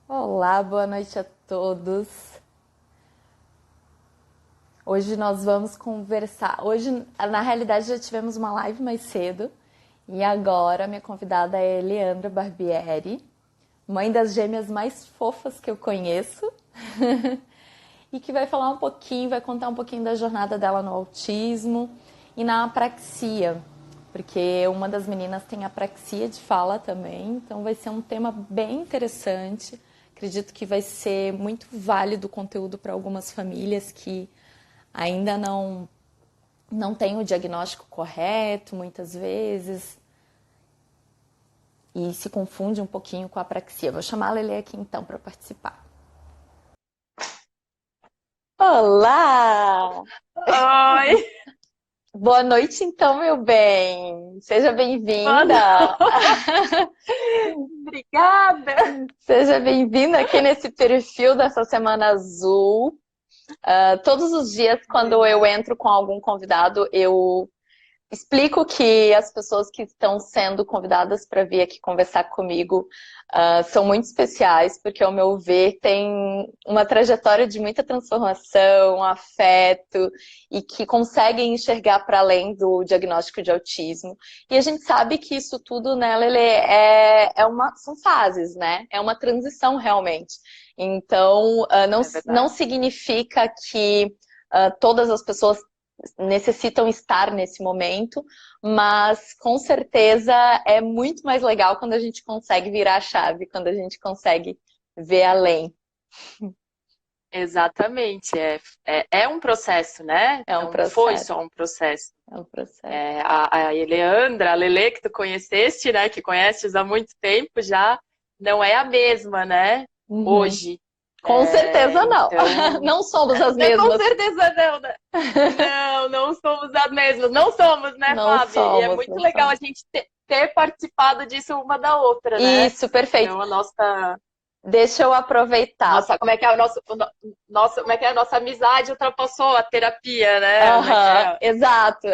Olá, boa noite a todos. Hoje nós vamos conversar. Hoje, na realidade, já tivemos uma live mais cedo e agora minha convidada é Eleandra Barbieri, mãe das gêmeas mais fofas que eu conheço e que vai falar um pouquinho, vai contar um pouquinho da jornada dela no autismo e na apraxia, porque uma das meninas tem apraxia de fala também, então vai ser um tema bem interessante. Acredito que vai ser muito válido o conteúdo para algumas famílias que ainda não têm o diagnóstico correto, muitas vezes, e se confunde um pouquinho com a apraxia. Vou chamar a Lele aqui então para participar. Olá! Oi, Boa noite, então, meu bem. Seja boa bem-vinda. noite, obrigada. Seja bem-vinda aqui nesse perfil dessa Semana Azul. Todos os dias, quando eu Legal. entro com algum convidado, eu explico que as pessoas que estão sendo convidadas para vir aqui conversar comigo são muito especiais, porque, ao meu ver, tem uma trajetória de muita transformação, afeto, e que conseguem enxergar para além do diagnóstico de autismo. E a gente sabe que isso tudo, né, Lele, são fases, né? É uma transição realmente. Então, É não verdade. significa que todas as pessoas necessitam estar nesse momento, mas com certeza é muito mais legal quando a gente consegue virar a chave, quando a gente consegue ver além. Exatamente. É um processo, né? É um Não foi processo, só um processo. é um processo. A Eleandra, a Lele que tu conheceste, né? Que conheces há muito tempo já, não é a mesma, né? Uhum. Hoje. Com certeza não. Então, Não somos as com mesmas. certeza não, né? Não somos as mesmas. Não somos, né, Não Fábio? E é somos, muito não legal a somos. gente ter participado disso uma da outra, né? Isso, perfeito. Então, a nossa, Deixa eu aproveitar. como é que é como é que é a nossa amizade ultrapassou a terapia, né? Como é que Aham, é? exato.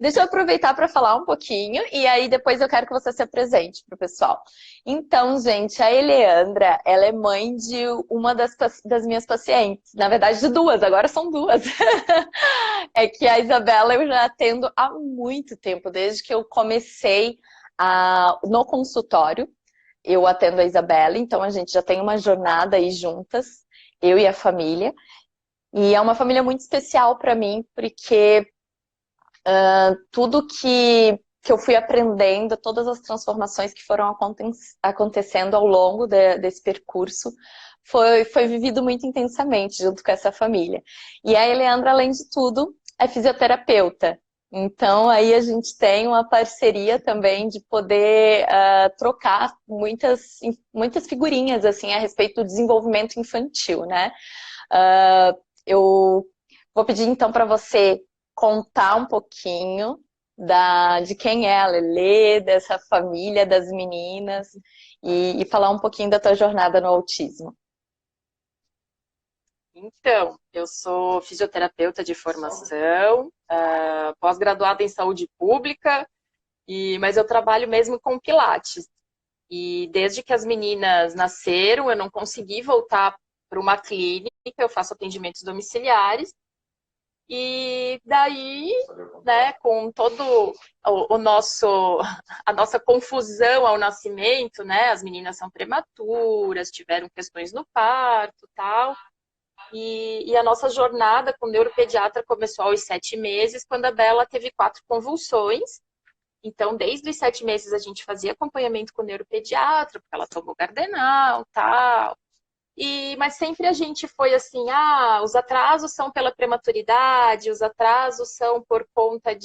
Deixa eu aproveitar para falar um pouquinho e aí depois eu quero que você se apresente para o pessoal. Então, gente, a Eleandra, ela é mãe de uma das minhas pacientes. Na verdade, de duas, agora são duas. É que a Isabela eu já atendo há muito tempo, desde que eu comecei no consultório. Eu atendo a Isabela, então a gente já tem uma jornada aí juntas, eu e a família. E é uma família muito especial para mim, porque tudo que eu fui aprendendo, todas as transformações que foram acontecendo ao longo desse percurso, foi vivido muito intensamente junto com essa família. E a Eleandra, além de tudo, é fisioterapeuta. Então, aí a gente tem uma parceria também de poder trocar muitas figurinhas assim a respeito do desenvolvimento infantil, né? Eu vou pedir então para você contar um pouquinho de quem é a Lelê, dessa família, das meninas, e falar um pouquinho da tua jornada no autismo. Então, eu sou fisioterapeuta de formação, pós-graduada em saúde pública, mas eu trabalho mesmo com Pilates. E desde que as meninas nasceram, eu não consegui voltar para uma clínica, eu faço atendimentos domiciliares. E daí, né, com todo o nosso a nossa confusão ao nascimento, né, as meninas são prematuras, tiveram questões no parto, tal. E a nossa jornada com o neuropediatra começou aos 7 meses, quando a Bela teve 4 convulsões. Então, desde os 7 meses a gente fazia acompanhamento com o neuropediatra, porque ela tomou Gardenal, tal. Mas sempre a gente foi assim, os atrasos são pela prematuridade, os atrasos são por conta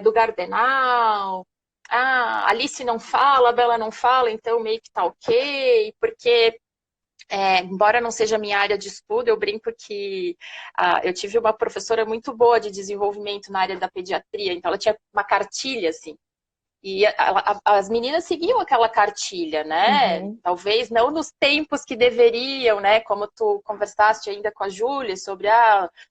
do Gardenal. Ah, Alice não fala, a Bela não fala, então meio que tá ok, porque embora não seja minha área de estudo, eu brinco que eu tive uma professora muito boa de desenvolvimento na área da pediatria, então ela tinha uma cartilha assim. E as meninas seguiam aquela cartilha, né? Uhum. Talvez não nos tempos que deveriam, né? Como tu conversaste ainda com a Júlia sobre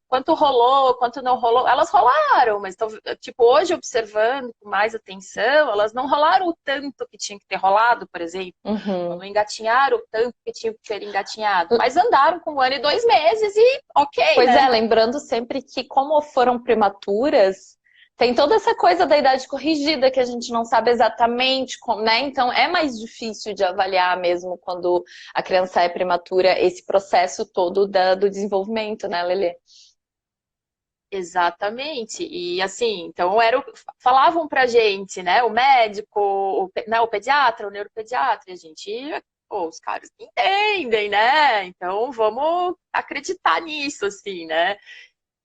quanto rolou, quanto não rolou. Elas rolaram, mas tipo, hoje observando com mais atenção, elas não rolaram o tanto que tinha que ter rolado, por exemplo. Uhum. Não engatinharam o tanto que tinha que ter engatinhado. Mas andaram com 1 ano e 2 meses e ok, Pois é, né? lembrando sempre que, como foram prematuras, tem toda essa coisa da idade corrigida que a gente não sabe exatamente como, né? Então é mais difícil de avaliar mesmo quando a criança é prematura, esse processo todo do desenvolvimento, né, Lelê? Exatamente. E assim, então falavam pra gente, né? O médico, né, o pediatra, o neuropediatra, e a gente, pô, os caras entendem, né? Então vamos acreditar nisso, assim, né?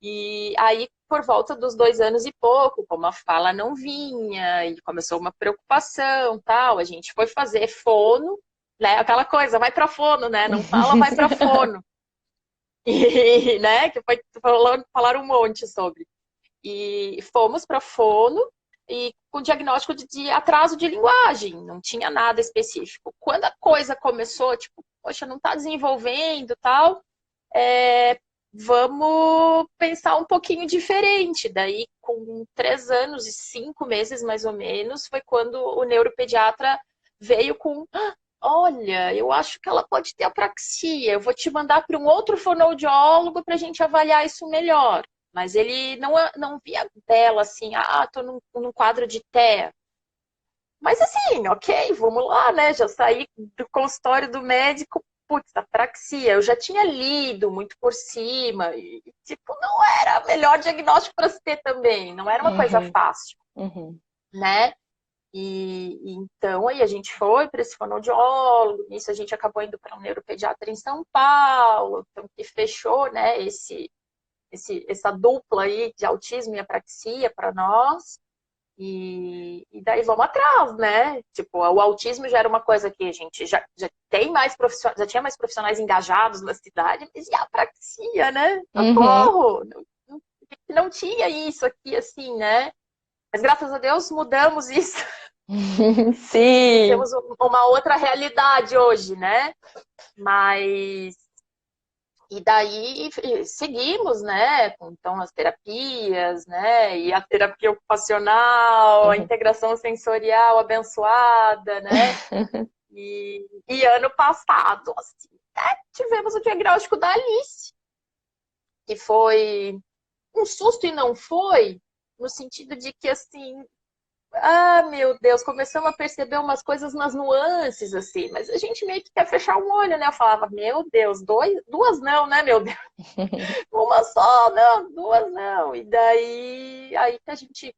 E aí, por volta dos 2 anos e pouco, como a fala não vinha, e começou uma preocupação, tal, a gente foi fazer fono, né? Aquela coisa, vai pra fono, né? Não fala, vai pra fono. E, né, que foi, falaram um monte sobre. E fomos para fono e com diagnóstico de atraso de linguagem, não tinha nada específico. Quando a coisa começou, tipo, poxa, não está desenvolvendo tal, vamos pensar um pouquinho diferente. Daí, com 3 anos e 5 meses, mais ou menos, foi quando o neuropediatra veio com olha, eu acho que ela pode ter apraxia. Eu vou te mandar para um outro fonoaudiólogo para a gente avaliar isso melhor. Mas ele não via dela assim, tô num quadro de TEA. Mas assim, ok, vamos lá, né? Já saí do consultório do médico, putz, apraxia. Eu já tinha lido muito por cima, e tipo, não era o melhor diagnóstico para se ter também, não era uma coisa Uhum, fácil, uhum, né? E então aí a gente foi para esse fonoaudiólogo, nisso a gente acabou indo para um neuropediatra em São Paulo, então que fechou, né, essa dupla aí de autismo e apraxia para nós. E daí vamos atrás, né? Tipo, o autismo já era uma coisa que a gente já tem mais profissionais, já tinha mais profissionais engajados na cidade, mas e a apraxia, né? uhum. Socorro! Não tinha isso aqui assim, né? Mas graças a Deus mudamos isso. E Sim. temos uma outra realidade hoje, né? Mas e daí seguimos, né? Então as terapias, né? E a terapia ocupacional, a Uhum. integração sensorial abençoada, né? E ano passado, assim, tivemos o diagnóstico da Alice, que foi um susto e não foi, no sentido de que assim meu Deus, começamos a perceber umas coisas nas nuances, assim, mas a gente meio que quer fechar um olho, né? Eu falava, meu Deus, duas não, né, meu Deus? Uma só, não, duas não. E daí, aí que a gente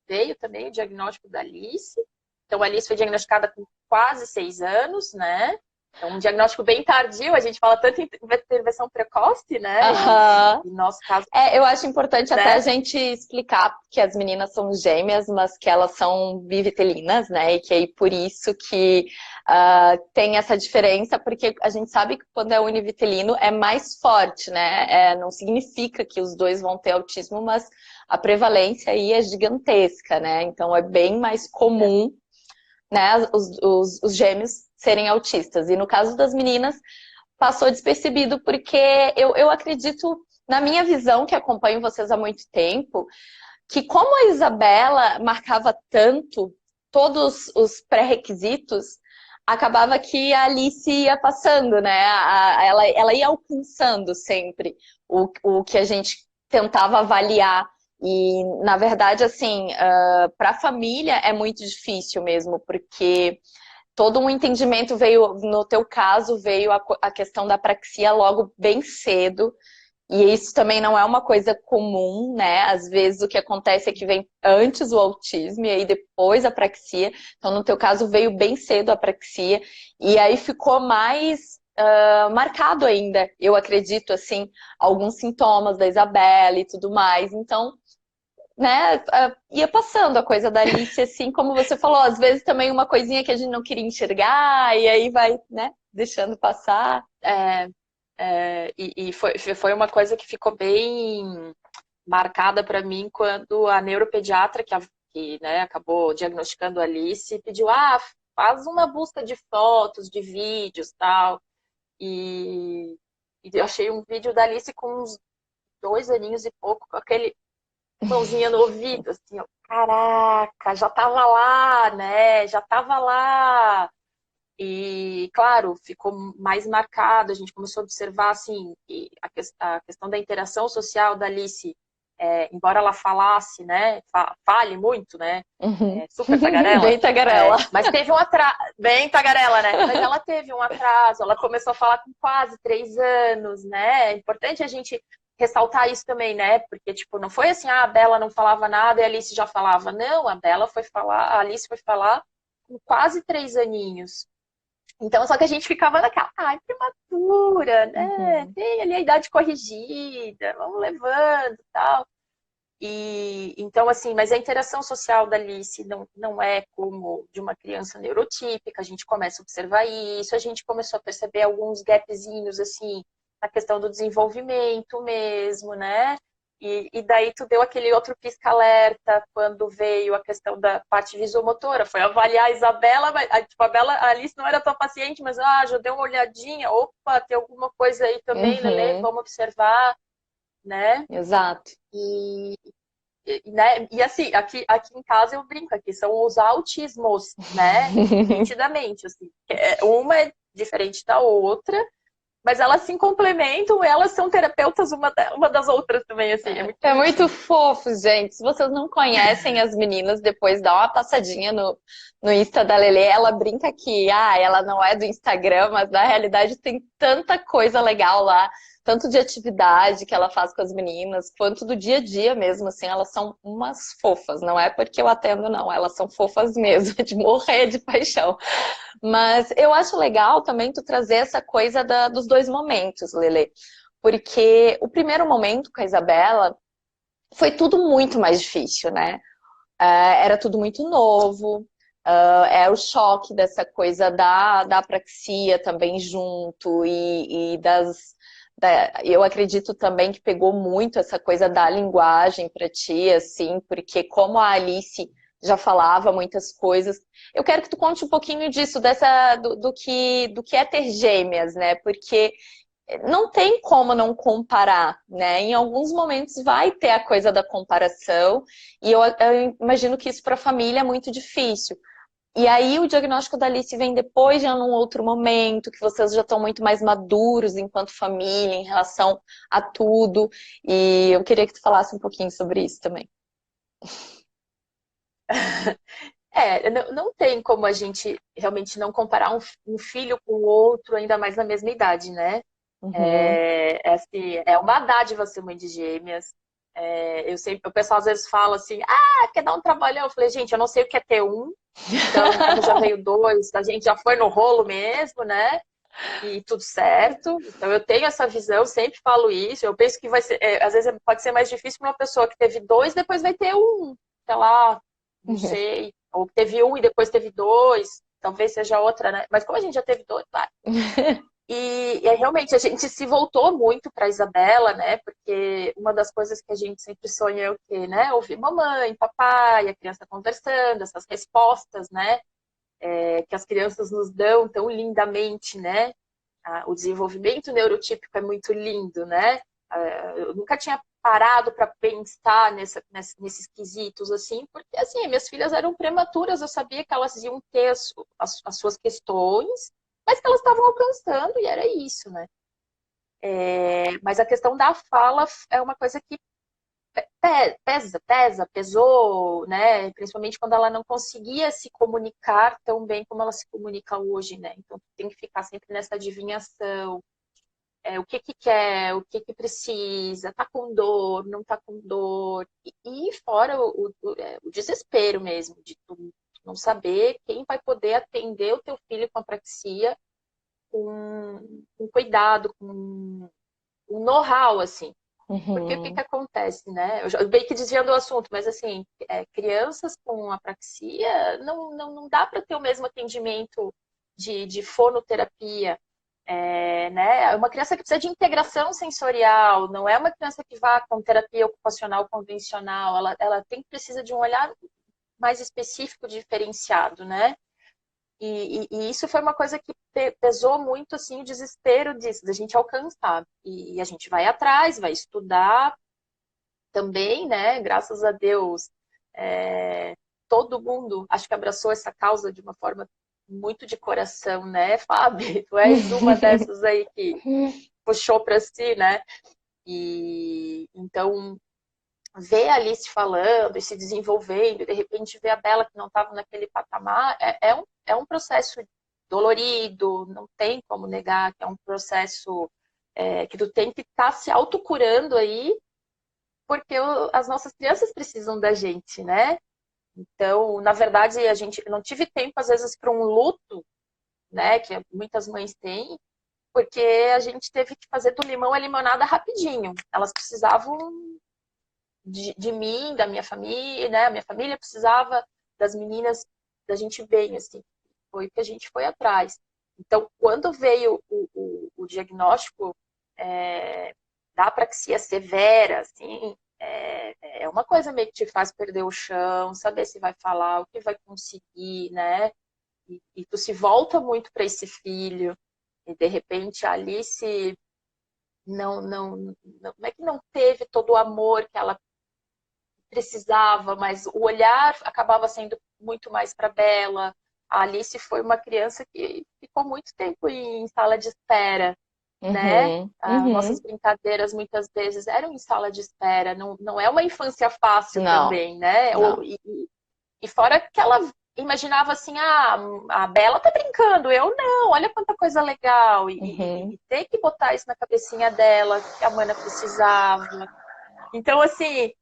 veio também o diagnóstico da Alice. Então, a Alice foi diagnosticada com quase 6 anos, né? É um diagnóstico bem tardio, a gente fala tanto em intervenção precoce, né? Aham. E nosso caso, Eu acho importante até a né? gente explicar que as meninas são gêmeas, mas que elas são bivitelinas, né? E que aí por isso que tem essa diferença, porque a gente sabe que quando é univitelino é mais forte, né? Não significa que os dois vão ter autismo, mas a prevalência aí é gigantesca, né? Então é bem mais comum, né, os gêmeos serem autistas. E no caso das meninas, passou despercebido, porque eu acredito, na minha visão, que acompanho vocês há muito tempo, que como a Isabela marcava tanto todos os pré-requisitos, acabava que a Alice ia passando, né? Ela ia alcançando sempre o que a gente tentava avaliar. E, na verdade, assim, para a família é muito difícil mesmo, porque todo um entendimento veio, no teu caso, veio a questão da apraxia logo bem cedo. E isso também não é uma coisa comum, né? Às vezes o que acontece é que vem antes o autismo e aí depois a apraxia. Então, no teu caso, veio bem cedo a apraxia. E aí ficou mais marcado ainda, eu acredito, assim, alguns sintomas da Isabela e tudo mais. Então, né, ia passando a coisa da Alice, assim, como você falou, às vezes também uma coisinha que a gente não queria enxergar, e aí vai, né, deixando passar. E foi uma coisa que ficou bem marcada para mim quando a neuropediatra, que que, né, acabou diagnosticando a Alice, pediu, faz uma busca de fotos, de vídeos, tal. E eu achei um vídeo da Alice com uns 2 aninhos e pouco, com aquele mãozinha no ouvido, assim, ó, caraca, já tava lá, né? Já tava lá. E, claro, ficou mais marcado, a gente começou a observar, assim, que a questão da interação social da Alice, embora ela falasse, né, fale muito, né, Uhum. super tagarela, Bem tagarela. mas teve um atraso, bem tagarela, né, mas ela teve um atraso, ela começou a falar com quase 3 anos, né, é importante a gente ressaltar isso também, né, porque, tipo, não foi assim, a Bela não falava nada e a Alice já falava, não, a Bela foi falar, a Alice foi falar com quase 3 aninhos. Então, só que a gente ficava naquela, prematura, né? Uhum. Tem ali a idade corrigida, vamos levando e tal. E, então, assim, mas a interação social da Alice não é como de uma criança neurotípica, a gente começa a observar isso, a gente começou a perceber alguns gapzinhos, assim, na questão do desenvolvimento mesmo, né? E daí tu deu aquele outro pisca-alerta quando veio a questão da parte visomotora. Foi avaliar a Isabela, tipo, a Alice não era tua paciente, mas já deu uma olhadinha. Opa, tem alguma coisa aí também, Lele, Uhum. vamos observar, né? Exato. E, né? E assim, aqui em casa eu brinco, aqui são os autismos, né? Nitidamente, assim. Uma é diferente da outra, mas elas se complementam, elas são terapeutas uma das outras também, assim, é muito É muito bonitinho. fofo, gente. Se vocês não conhecem as meninas, depois dá uma passadinha no Insta da Lelê. Ela brinca que ela não é do Instagram, mas na realidade tem tanta coisa legal lá, tanto de atividade que ela faz com as meninas, quanto do dia a dia mesmo, assim, elas são umas fofas. Não é porque eu atendo, não, elas são fofas mesmo, de morrer de paixão. Mas eu acho legal também tu trazer essa coisa dos dois momentos, Lelê. Porque o primeiro momento com a Isabela foi tudo muito mais difícil, né? Era tudo muito novo, é o choque dessa coisa da apraxia também junto, e eu acredito também que pegou muito essa coisa da linguagem para ti, assim, porque como a Alice já falava muitas coisas, eu quero que tu conte um pouquinho disso, do que é ter gêmeas, né? Porque não tem como não comparar, né? Em alguns momentos vai ter a coisa da comparação, e eu imagino que isso para a família é muito difícil. E aí o diagnóstico da Alice vem depois, já num outro momento, que vocês já estão muito mais maduros enquanto família em relação a tudo. E eu queria que tu falasse um pouquinho sobre isso também. Não tem como a gente realmente não comparar um filho com o outro, ainda mais na mesma idade, né? Uhum. Assim, é uma dádiva ser mãe de gêmeas. O pessoal às vezes fala assim, quer dar um trabalhão? Eu falei, gente, eu não sei o que é ter um, então, como já veio dois, a gente já foi no rolo mesmo, né? E tudo certo. Então, eu tenho essa visão, sempre falo isso. Eu penso que vai ser, às vezes pode ser mais difícil para uma pessoa que teve dois, depois vai ter um, sei lá, não sei. Ou que teve um e depois teve dois, talvez seja outra, né? Mas como a gente já teve dois, vai. E realmente a gente se voltou muito para Isabela, né? Porque uma das coisas que a gente sempre sonha é o quê, né? Ouvir mamãe, papai, a criança conversando, essas respostas, né? Que as crianças nos dão tão lindamente, né? O desenvolvimento neurotípico é muito lindo, né? Eu nunca tinha parado para pensar nesses quesitos, assim, porque, assim, minhas filhas eram prematuras, eu sabia que elas iam ter as suas questões, mas que elas estavam alcançando, e era isso, né? Mas a questão da fala é uma coisa que pesou, né? Principalmente quando ela não conseguia se comunicar tão bem como ela se comunica hoje, né? Então tem que ficar sempre nessa adivinhação, o que que quer, o que que precisa, tá com dor, não tá com dor, e fora o desespero mesmo de tu não saber quem vai poder atender o teu filho com apraxia com cuidado, com um know-how, assim. Porque o que, que Uhum. acontece, né? Eu já bem que desviando do assunto, mas assim, crianças com apraxia não dá para ter o mesmo atendimento de fonoterapia. Né? É uma criança que precisa de integração sensorial, não é uma criança que vá com terapia ocupacional convencional, ela precisa de um olhar mais específico, diferenciado, né? E isso foi uma coisa que pesou muito, assim, o desespero disso, da gente alcançar. E a gente vai atrás, vai estudar também, né? Graças a Deus, todo mundo, acho que abraçou essa causa de uma forma muito de coração, né, Fábio? Tu és uma dessas aí que puxou para si, né? E então ver a Alice falando e se desenvolvendo, e de repente ver a Bela que não estava naquele patamar, é um processo dolorido, não tem como negar que é um processo que tu tem que estar se autocurando aí, porque as nossas crianças precisam da gente, né? Então, na verdade, a gente não tive tempo, às vezes, para um luto, né, que muitas mães têm, porque a gente teve que fazer do limão a limonada rapidinho. Elas precisavam de mim, da minha família, né? A minha família precisava das meninas, da gente bem, assim. Foi que a gente foi atrás. Então, quando veio o diagnóstico da apraxia severa, assim, é uma coisa meio que te faz perder o chão, saber se vai falar, o que vai conseguir, né? E tu se volta muito para esse filho, e de repente a Alice não é que não teve todo o amor que ela precisava, mas o olhar acabava sendo muito mais para Bela. A Alice foi uma criança que ficou muito tempo em sala de espera, né? Uhum, As nossas uhum. brincadeiras muitas vezes eram em sala de espera. Não é uma infância fácil Não, também, né? não. E fora que ela imaginava assim, a Bela tá brincando, eu não, olha quanta coisa legal. Uhum. E ter que botar isso na cabecinha dela, que a Mana precisava. Então, assim,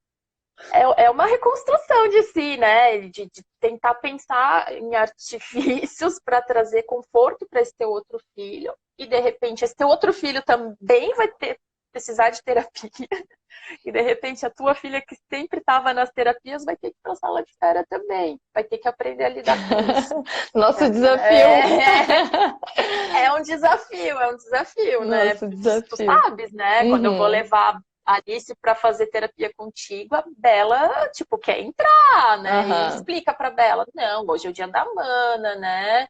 é uma reconstrução de si, né? De tentar pensar em artifícios para trazer conforto para esse teu outro filho. E, de repente, esse teu outro filho também vai precisar de terapia. E, de repente, a tua filha, que sempre estava nas terapias, vai ter que ir para a sala de espera também. Vai ter que aprender a lidar com isso. Nosso Então, desafio. é um desafio, né? Nosso Tu desafio. sabes, né? Quando eu vou Uhum. levar a Alice para fazer terapia contigo, a Bela, tipo, quer entrar, né? E Aham. explica para Bela, não, hoje é o dia da Mana, né?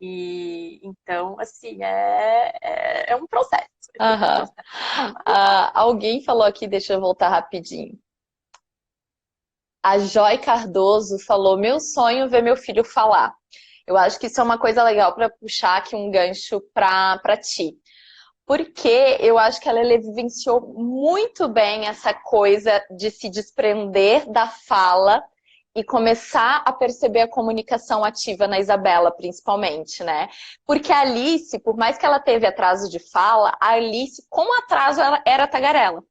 E então, assim, é um processo. É tudo um Aham. processo. Alguém falou aqui, deixa eu voltar rapidinho. A Joy Cardoso falou: Meu sonho é ver meu filho falar. Eu acho que isso é uma coisa legal para puxar aqui um gancho para ti. Porque eu acho que ela vivenciou muito bem essa coisa de se desprender da fala e começar a perceber a comunicação ativa na Isabela, principalmente, né? Porque a Alice, por mais que ela teve atraso de fala, a Alice, com atraso, ela era tagarela.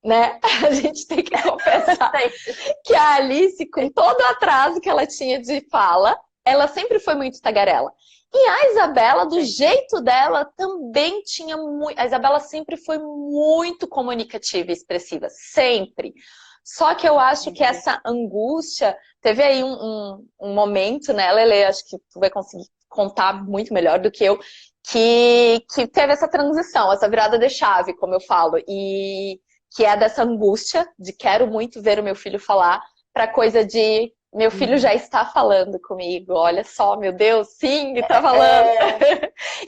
Né? A gente tem que confessar que a Alice, com todo o atraso que ela tinha de fala, ela sempre foi muito tagarela. E a Isabela, do jeito dela, também tinha muito. A Isabela sempre foi muito comunicativa e expressiva, sempre. Só que eu acho que essa angústia. Teve aí um momento, né, Lele? Acho que tu vai conseguir contar muito melhor do que eu, que teve essa transição, essa virada de chave, como eu falo, e que é dessa angústia de quero muito ver o meu filho falar, para coisa de meu filho já está falando comigo, olha só, meu Deus, sim, ele tá falando.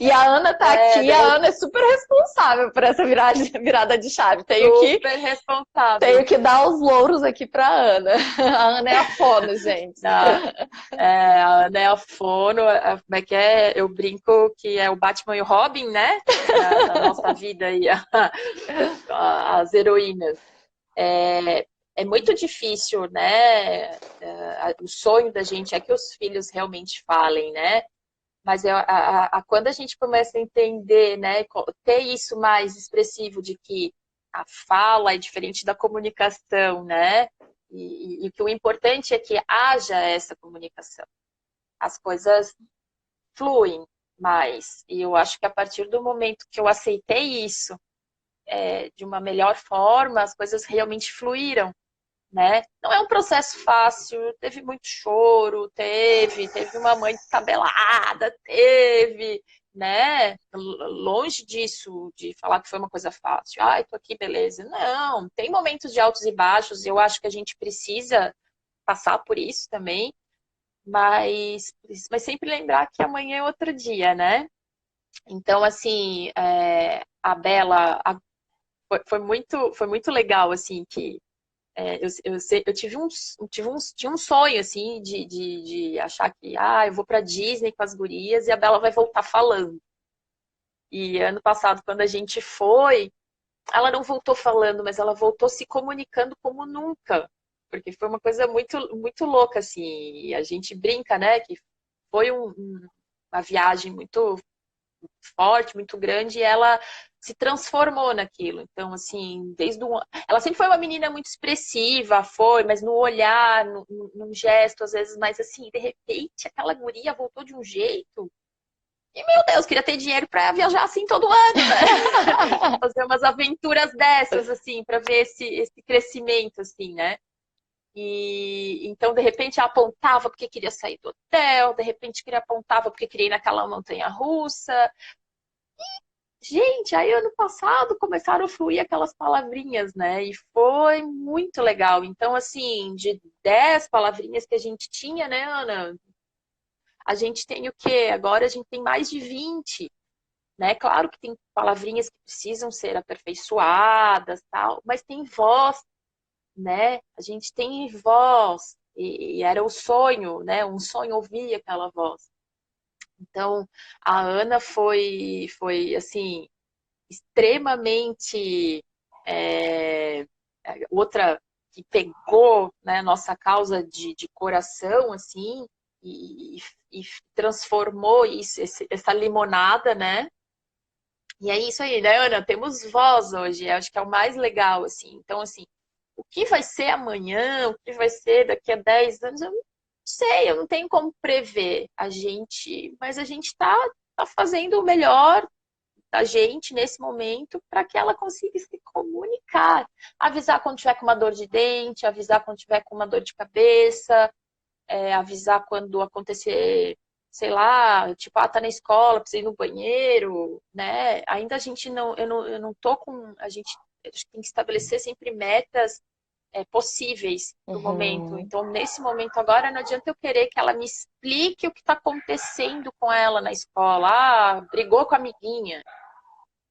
E a Ana tá aqui, a Ana é super responsável por essa virada de chave. Super responsável. Tenho que dar os louros aqui pra Ana. A Ana é a fono, gente. A Ana é a fono, como é que é? Eu brinco que é o Batman e o Robin, né? Da nossa vida aí, as heroínas. É muito difícil, né? O sonho da gente é que os filhos realmente falem, né? Mas quando a gente começa a entender, né, ter isso mais expressivo de que a fala é diferente da comunicação, né? E que o importante é que haja essa comunicação. As coisas fluem mais. E eu acho que a partir do momento que eu aceitei isso de uma melhor forma, as coisas realmente fluíram, né? Não é um processo fácil, teve muito choro, teve uma mãe descabelada, né? Longe disso, de falar que foi uma coisa fácil. Ai, tô aqui, beleza. Não, tem momentos de altos e baixos, e eu acho que a gente precisa passar por isso também, mas sempre lembrar que amanhã é outro dia, né? Então, assim, a Bela foi muito legal, assim, que eu tinha um sonho, assim, de achar que, eu vou pra Disney com as gurias e a Bela vai voltar falando. E ano passado, quando a gente foi, ela não voltou falando, mas ela voltou se comunicando como nunca. Porque foi uma coisa muito, muito louca, assim. E a gente brinca, né? Que foi uma viagem muito forte, muito grande, e ela se transformou naquilo. Então, assim, ela sempre foi uma menina muito expressiva, mas no olhar, no gesto, às vezes, mas assim, de repente, aquela guria voltou de um jeito. E, meu Deus, queria ter dinheiro para viajar assim todo ano, né? Fazer umas aventuras dessas, assim, para ver esse crescimento, assim, né? E então, de repente, ela apontava porque queria sair do hotel, de repente, apontava porque queria ir naquela montanha russa. Gente, aí ano passado começaram a fluir aquelas palavrinhas, né? E foi muito legal. Então, assim, de 10 palavrinhas que a gente tinha, né, Ana? A gente tem o quê? Agora a gente tem mais de 20, né? Claro que tem palavrinhas que precisam ser aperfeiçoadas, tal, mas tem voz, né? A gente tem voz, e era o sonho, né? Um sonho ouvir aquela voz. Então, a Ana foi assim, extremamente outra que pegou, né, nossa causa de coração, assim, e transformou isso, essa limonada, né? E é isso aí, né, Ana? Temos voz hoje, acho que é o mais legal, assim. Então, assim, o que vai ser amanhã, o que vai ser daqui a 10 anos, eu não sei, eu não tenho como prever mas a gente tá fazendo o melhor da gente nesse momento para que ela consiga se comunicar. Avisar quando tiver com uma dor de dente, avisar quando tiver com uma dor de cabeça, avisar quando acontecer, sei lá, tipo, tá na escola, precisa ir no banheiro, né? Ainda a gente eu não tô com, a gente tem que estabelecer sempre metas possíveis no momento. Uhum. Então, nesse momento agora, não adianta eu querer que ela me explique o que está acontecendo com ela na escola. Brigou com a amiguinha.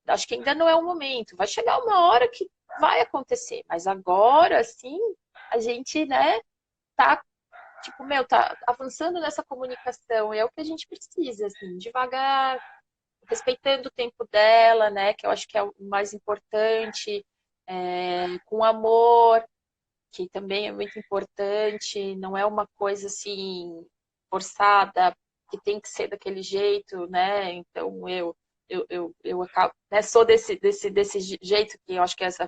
Acho que ainda não é o momento. Vai chegar uma hora que vai acontecer. Mas agora, sim, a gente, né, tá, tipo, tá avançando nessa comunicação. E é o que a gente precisa, assim, devagar, respeitando o tempo dela, né, que eu acho que é o mais importante, com amor, que também é muito importante. Não é uma coisa, assim, forçada, que tem que ser daquele jeito, né? Então, eu acabo, né, sou desse jeito que eu acho que essa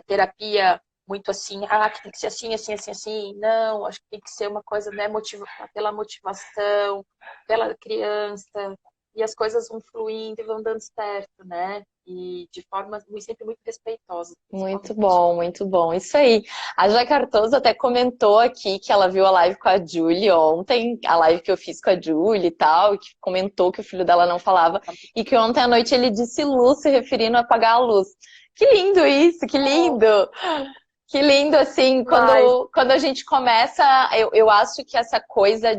terapia muito assim, que tem que ser assim, assim, assim, assim. Não, acho que tem que ser uma coisa, né, pela motivação, pela criança, e as coisas vão fluindo e vão dando certo, né? E de forma sempre muito respeitosa, Muito principalmente. bom, muito bom. Isso aí. A Jé Cardoso até comentou aqui que ela viu a live com a Julie ontem, a live que eu fiz com a Julie e tal, e que comentou que o filho dela não falava, e que ontem à noite ele disse luz, se referindo a apagar a luz. Que lindo isso, que lindo! Que lindo, assim, Mas, quando a gente começa, eu acho que essa coisa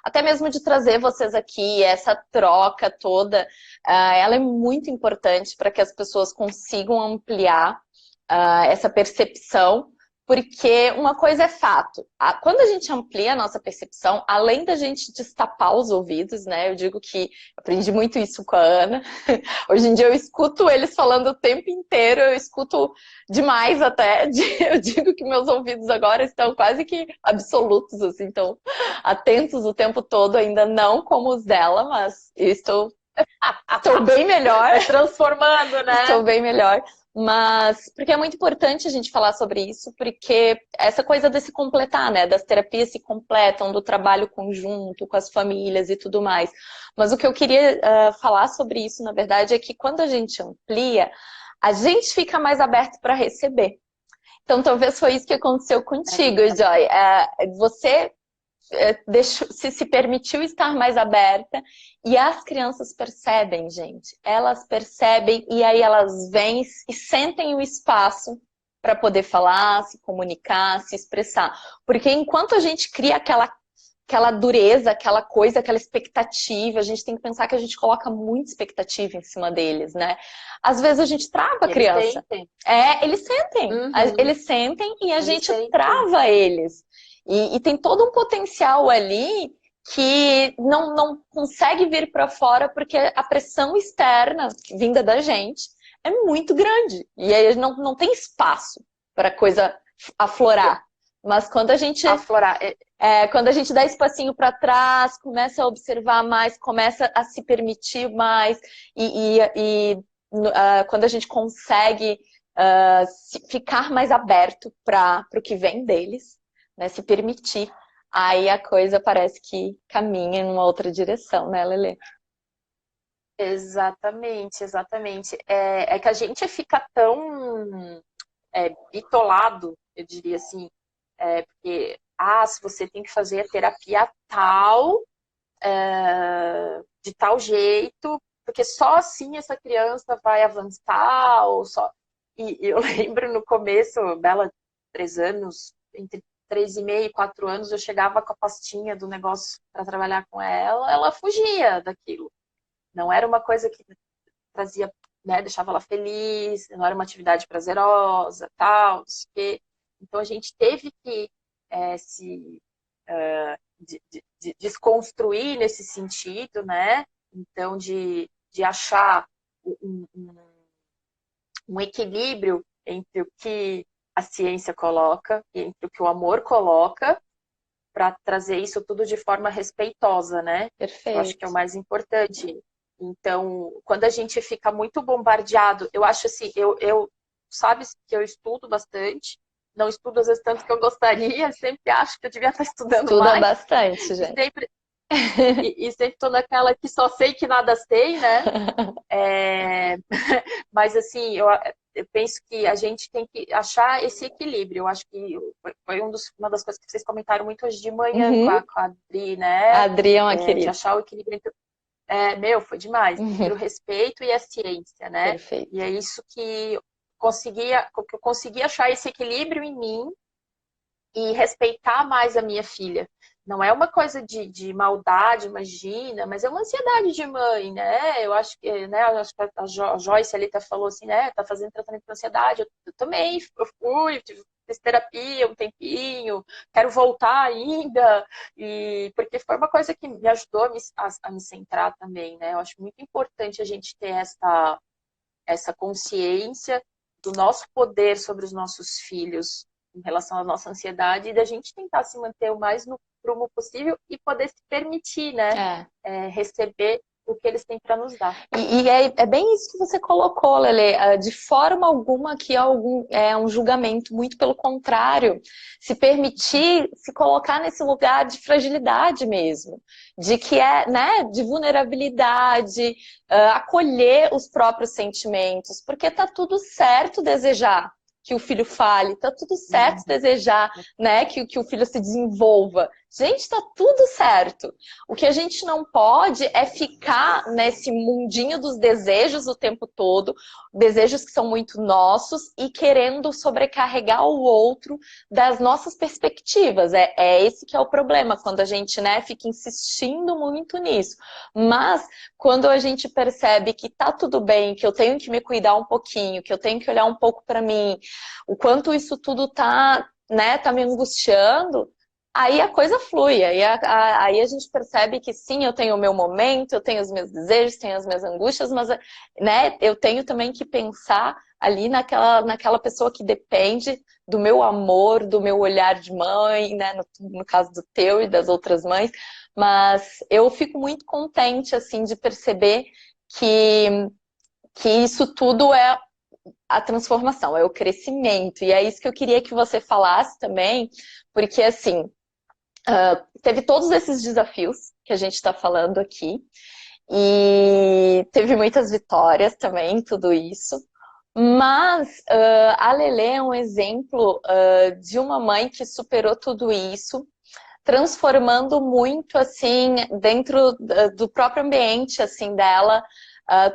até mesmo de trazer vocês aqui, essa troca toda, ela é muito importante para que as pessoas consigam ampliar essa percepção, porque uma coisa é fato, quando a gente amplia a nossa percepção, além da gente destapar os ouvidos, né, eu digo que aprendi muito isso com a Ana, hoje em dia eu escuto eles falando o tempo inteiro, eu escuto demais até, eu digo que meus ouvidos agora estão quase que absolutos, assim, estão atentos o tempo todo, ainda não como os dela, mas eu estou bem melhor. transformando, né? Estou bem melhor. Mas, porque é muito importante a gente falar sobre isso, porque essa coisa de se completar, né? Das terapias se completam, do trabalho conjunto com as famílias e tudo mais. Mas o que eu queria falar sobre isso, na verdade, é que quando a gente amplia, a gente fica mais aberto para receber. Então, talvez foi isso que aconteceu contigo, Joy. Você se permitiu estar mais aberta e as crianças percebem, gente. Elas percebem e aí elas vêm e sentem o espaço para poder falar, se comunicar, se expressar. Porque enquanto a gente cria aquela dureza, aquela coisa, aquela expectativa, a gente tem que pensar que a gente coloca muita expectativa em cima deles, né? Às vezes a gente trava a Eles criança. sentem. Eles sentem. Uhum. Eles sentem e a Eles gente sentem. trava eles. E tem todo um potencial ali que não consegue vir para fora porque a pressão externa vinda da gente é muito grande. E aí não tem espaço para a coisa aflorar. Mas Aflorar. quando a gente dá espacinho para trás, começa a observar mais, começa a se permitir mais, quando a gente consegue ficar mais aberto para o que vem deles, né, se permitir, aí a coisa parece que caminha em uma outra direção, né, Lelê? Exatamente, exatamente. É que a gente fica tão bitolado, eu diria assim, porque se você tem que fazer a terapia tal, de tal jeito, porque só assim essa criança vai avançar, ou só. E eu lembro no começo, Bela, 3 anos, entre 3,5 e 4 anos, eu chegava com a pastinha do negócio para trabalhar com ela fugia daquilo. Não era uma coisa que trazia, né, deixava ela feliz, não era uma atividade prazerosa, tal, não sei o quê. Então a gente teve que se desconstruir nesse sentido, né? Então de achar um equilíbrio entre o que a ciência coloca e entre o que o amor coloca, para trazer isso tudo de forma respeitosa, né? Eu acho que é o Perfeito. mais importante. Então, quando a gente fica muito bombardeado, eu acho assim, eu sabes que eu estudo bastante, não estudo às vezes tanto que eu gostaria, sempre acho que eu devia estar estudando Estuda mais, bastante, e gente. sempre e sempre tô naquela que só sei que nada sei, né? Mas assim, eu penso que a gente tem que achar esse equilíbrio. Eu acho que foi uma das coisas que vocês comentaram muito hoje de manhã com Uhum. a Adri, A né? Adri é uma De querida. achar o equilíbrio entre. Foi demais. Entre o Uhum. respeito e a ciência, né? E Perfeito. é isso que eu consegui achar esse equilíbrio em mim e respeitar mais a minha filha. Não é uma coisa de maldade, imagina, mas é uma ansiedade de mãe, né? Eu acho que, né, a Joyce ali falou assim, né? Tá fazendo tratamento para ansiedade. Eu também, eu fui, fiz terapia um tempinho, quero voltar ainda, e porque foi uma coisa que me ajudou a me centrar também, né? Eu acho muito importante a gente ter essa consciência do nosso poder sobre os nossos filhos em relação à nossa ansiedade e da gente tentar se manter o mais no prumo possível e poder se permitir, né, É. receber o que eles têm para nos dar. É bem isso que você colocou, Lele. De forma alguma que é um julgamento, muito pelo contrário. Se permitir se colocar nesse lugar de fragilidade mesmo, de que né, de vulnerabilidade, acolher os próprios sentimentos, porque tá tudo certo desejar que o filho fale, tá tudo certo desejar, né, que o filho se desenvolva. Gente, tá tudo certo. O que a gente não pode é ficar nesse mundinho dos desejos o tempo todo, desejos que são muito nossos e querendo sobrecarregar o outro das nossas perspectivas. É esse que é o problema, quando a gente, né, fica insistindo muito nisso. Mas quando a gente percebe que tá tudo bem, que eu tenho que me cuidar um pouquinho, que eu tenho que olhar um pouco para mim, o quanto isso tudo tá, né, tá me angustiando, aí a coisa flui, aí a gente percebe que sim, eu tenho o meu momento, eu tenho os meus desejos, tenho as minhas angústias, mas, né, eu tenho também que pensar ali naquela pessoa que depende do meu amor, do meu olhar de mãe, né, no caso do teu e das outras mães, mas eu fico muito contente, assim, de perceber que isso tudo é a transformação, é o crescimento, e é isso que eu queria que você falasse também, porque, assim, teve todos esses desafios que a gente está falando aqui, e teve muitas vitórias também, tudo isso. Mas a Lelê é um exemplo de uma mãe que superou tudo isso, transformando muito assim dentro do próprio ambiente assim dela,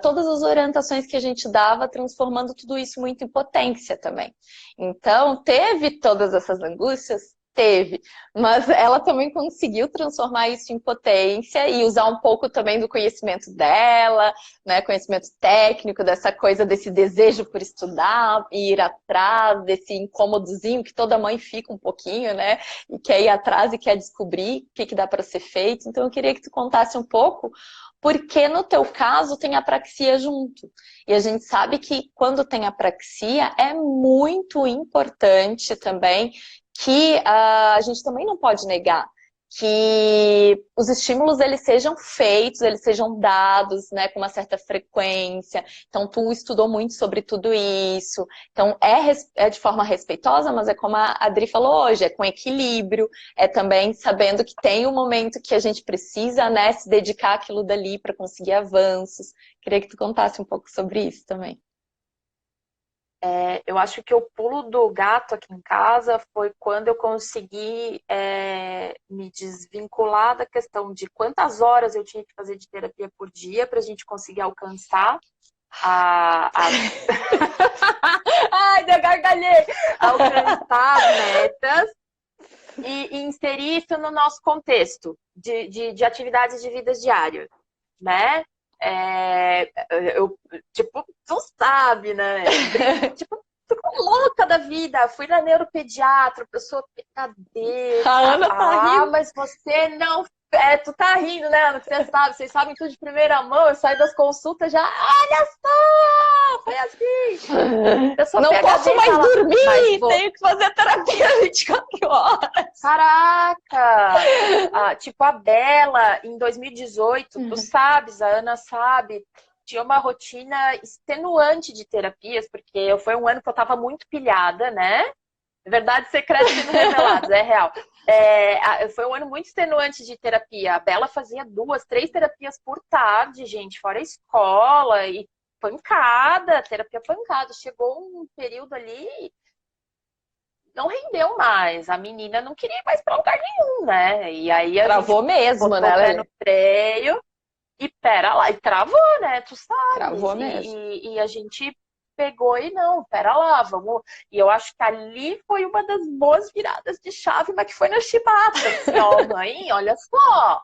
todas as orientações que a gente dava, transformando tudo isso muito em potência também. Então, teve todas essas angústias? Teve, mas ela também conseguiu transformar isso em potência e usar um pouco também do conhecimento dela, né, conhecimento técnico, dessa coisa, desse desejo por estudar e ir atrás, desse incômodozinho que toda mãe fica um pouquinho, né, e quer ir atrás e quer descobrir o que dá para ser feito. Então eu queria que tu contasse um pouco, porque no teu caso tem apraxia junto. E a gente sabe que quando tem apraxia é muito importante também que a gente também não pode negar que os estímulos eles sejam feitos, eles sejam dados, né, com uma certa frequência. Então, tu estudou muito sobre tudo isso. Então, é de forma respeitosa, mas é como a Adri falou hoje, é com equilíbrio, é também sabendo que tem um momento que a gente precisa, né, se dedicar àquilo dali para conseguir avanços. Queria que tu contasse um pouco sobre isso também. Eu acho que o pulo do gato aqui em casa foi quando eu consegui me desvincular da questão de quantas horas eu tinha que fazer de terapia por dia para a gente conseguir alcançar a... Ai, eu gargalhei! Alcançar as metas e inserir isso no nosso contexto de atividades de vida diária, né? Tipo, tu sabe, né? Tipo, fico louca da vida. Fui na neuropediatra, pessoa pecadeira. A Ana tá rindo. Mas você não. Tu tá rindo, né, Ana? Você sabe, vocês sabem tudo de primeira mão. Eu saio das consultas já. Olha só! Foi assim. Eu sou não PhD, posso mais dormir, vou... tenho que fazer terapia 24 horas. Caraca! Tipo, a Bela, em 2018, tu sabes, a Ana sabe, tinha uma rotina extenuante de terapias, porque foi um ano que eu tava muito pilhada, né? Verdade secreta sendo revelados, é real. Foi um ano muito extenuante de terapia. A Bela fazia 2, 3 terapias por tarde, gente, fora a escola, e pancada, terapia pancada. Chegou um período ali, não rendeu mais. A menina não queria ir mais pra lugar nenhum, né? E aí a Travou gente mesmo, botou né? o pé no freio e pera lá, e travou, né? Tu sabes. Travou mesmo. E a gente pegou e não, pera lá, vamos. E eu acho que ali foi uma das boas viradas de chave, mas que foi na chibata. Assim, ó, mãe, olha só.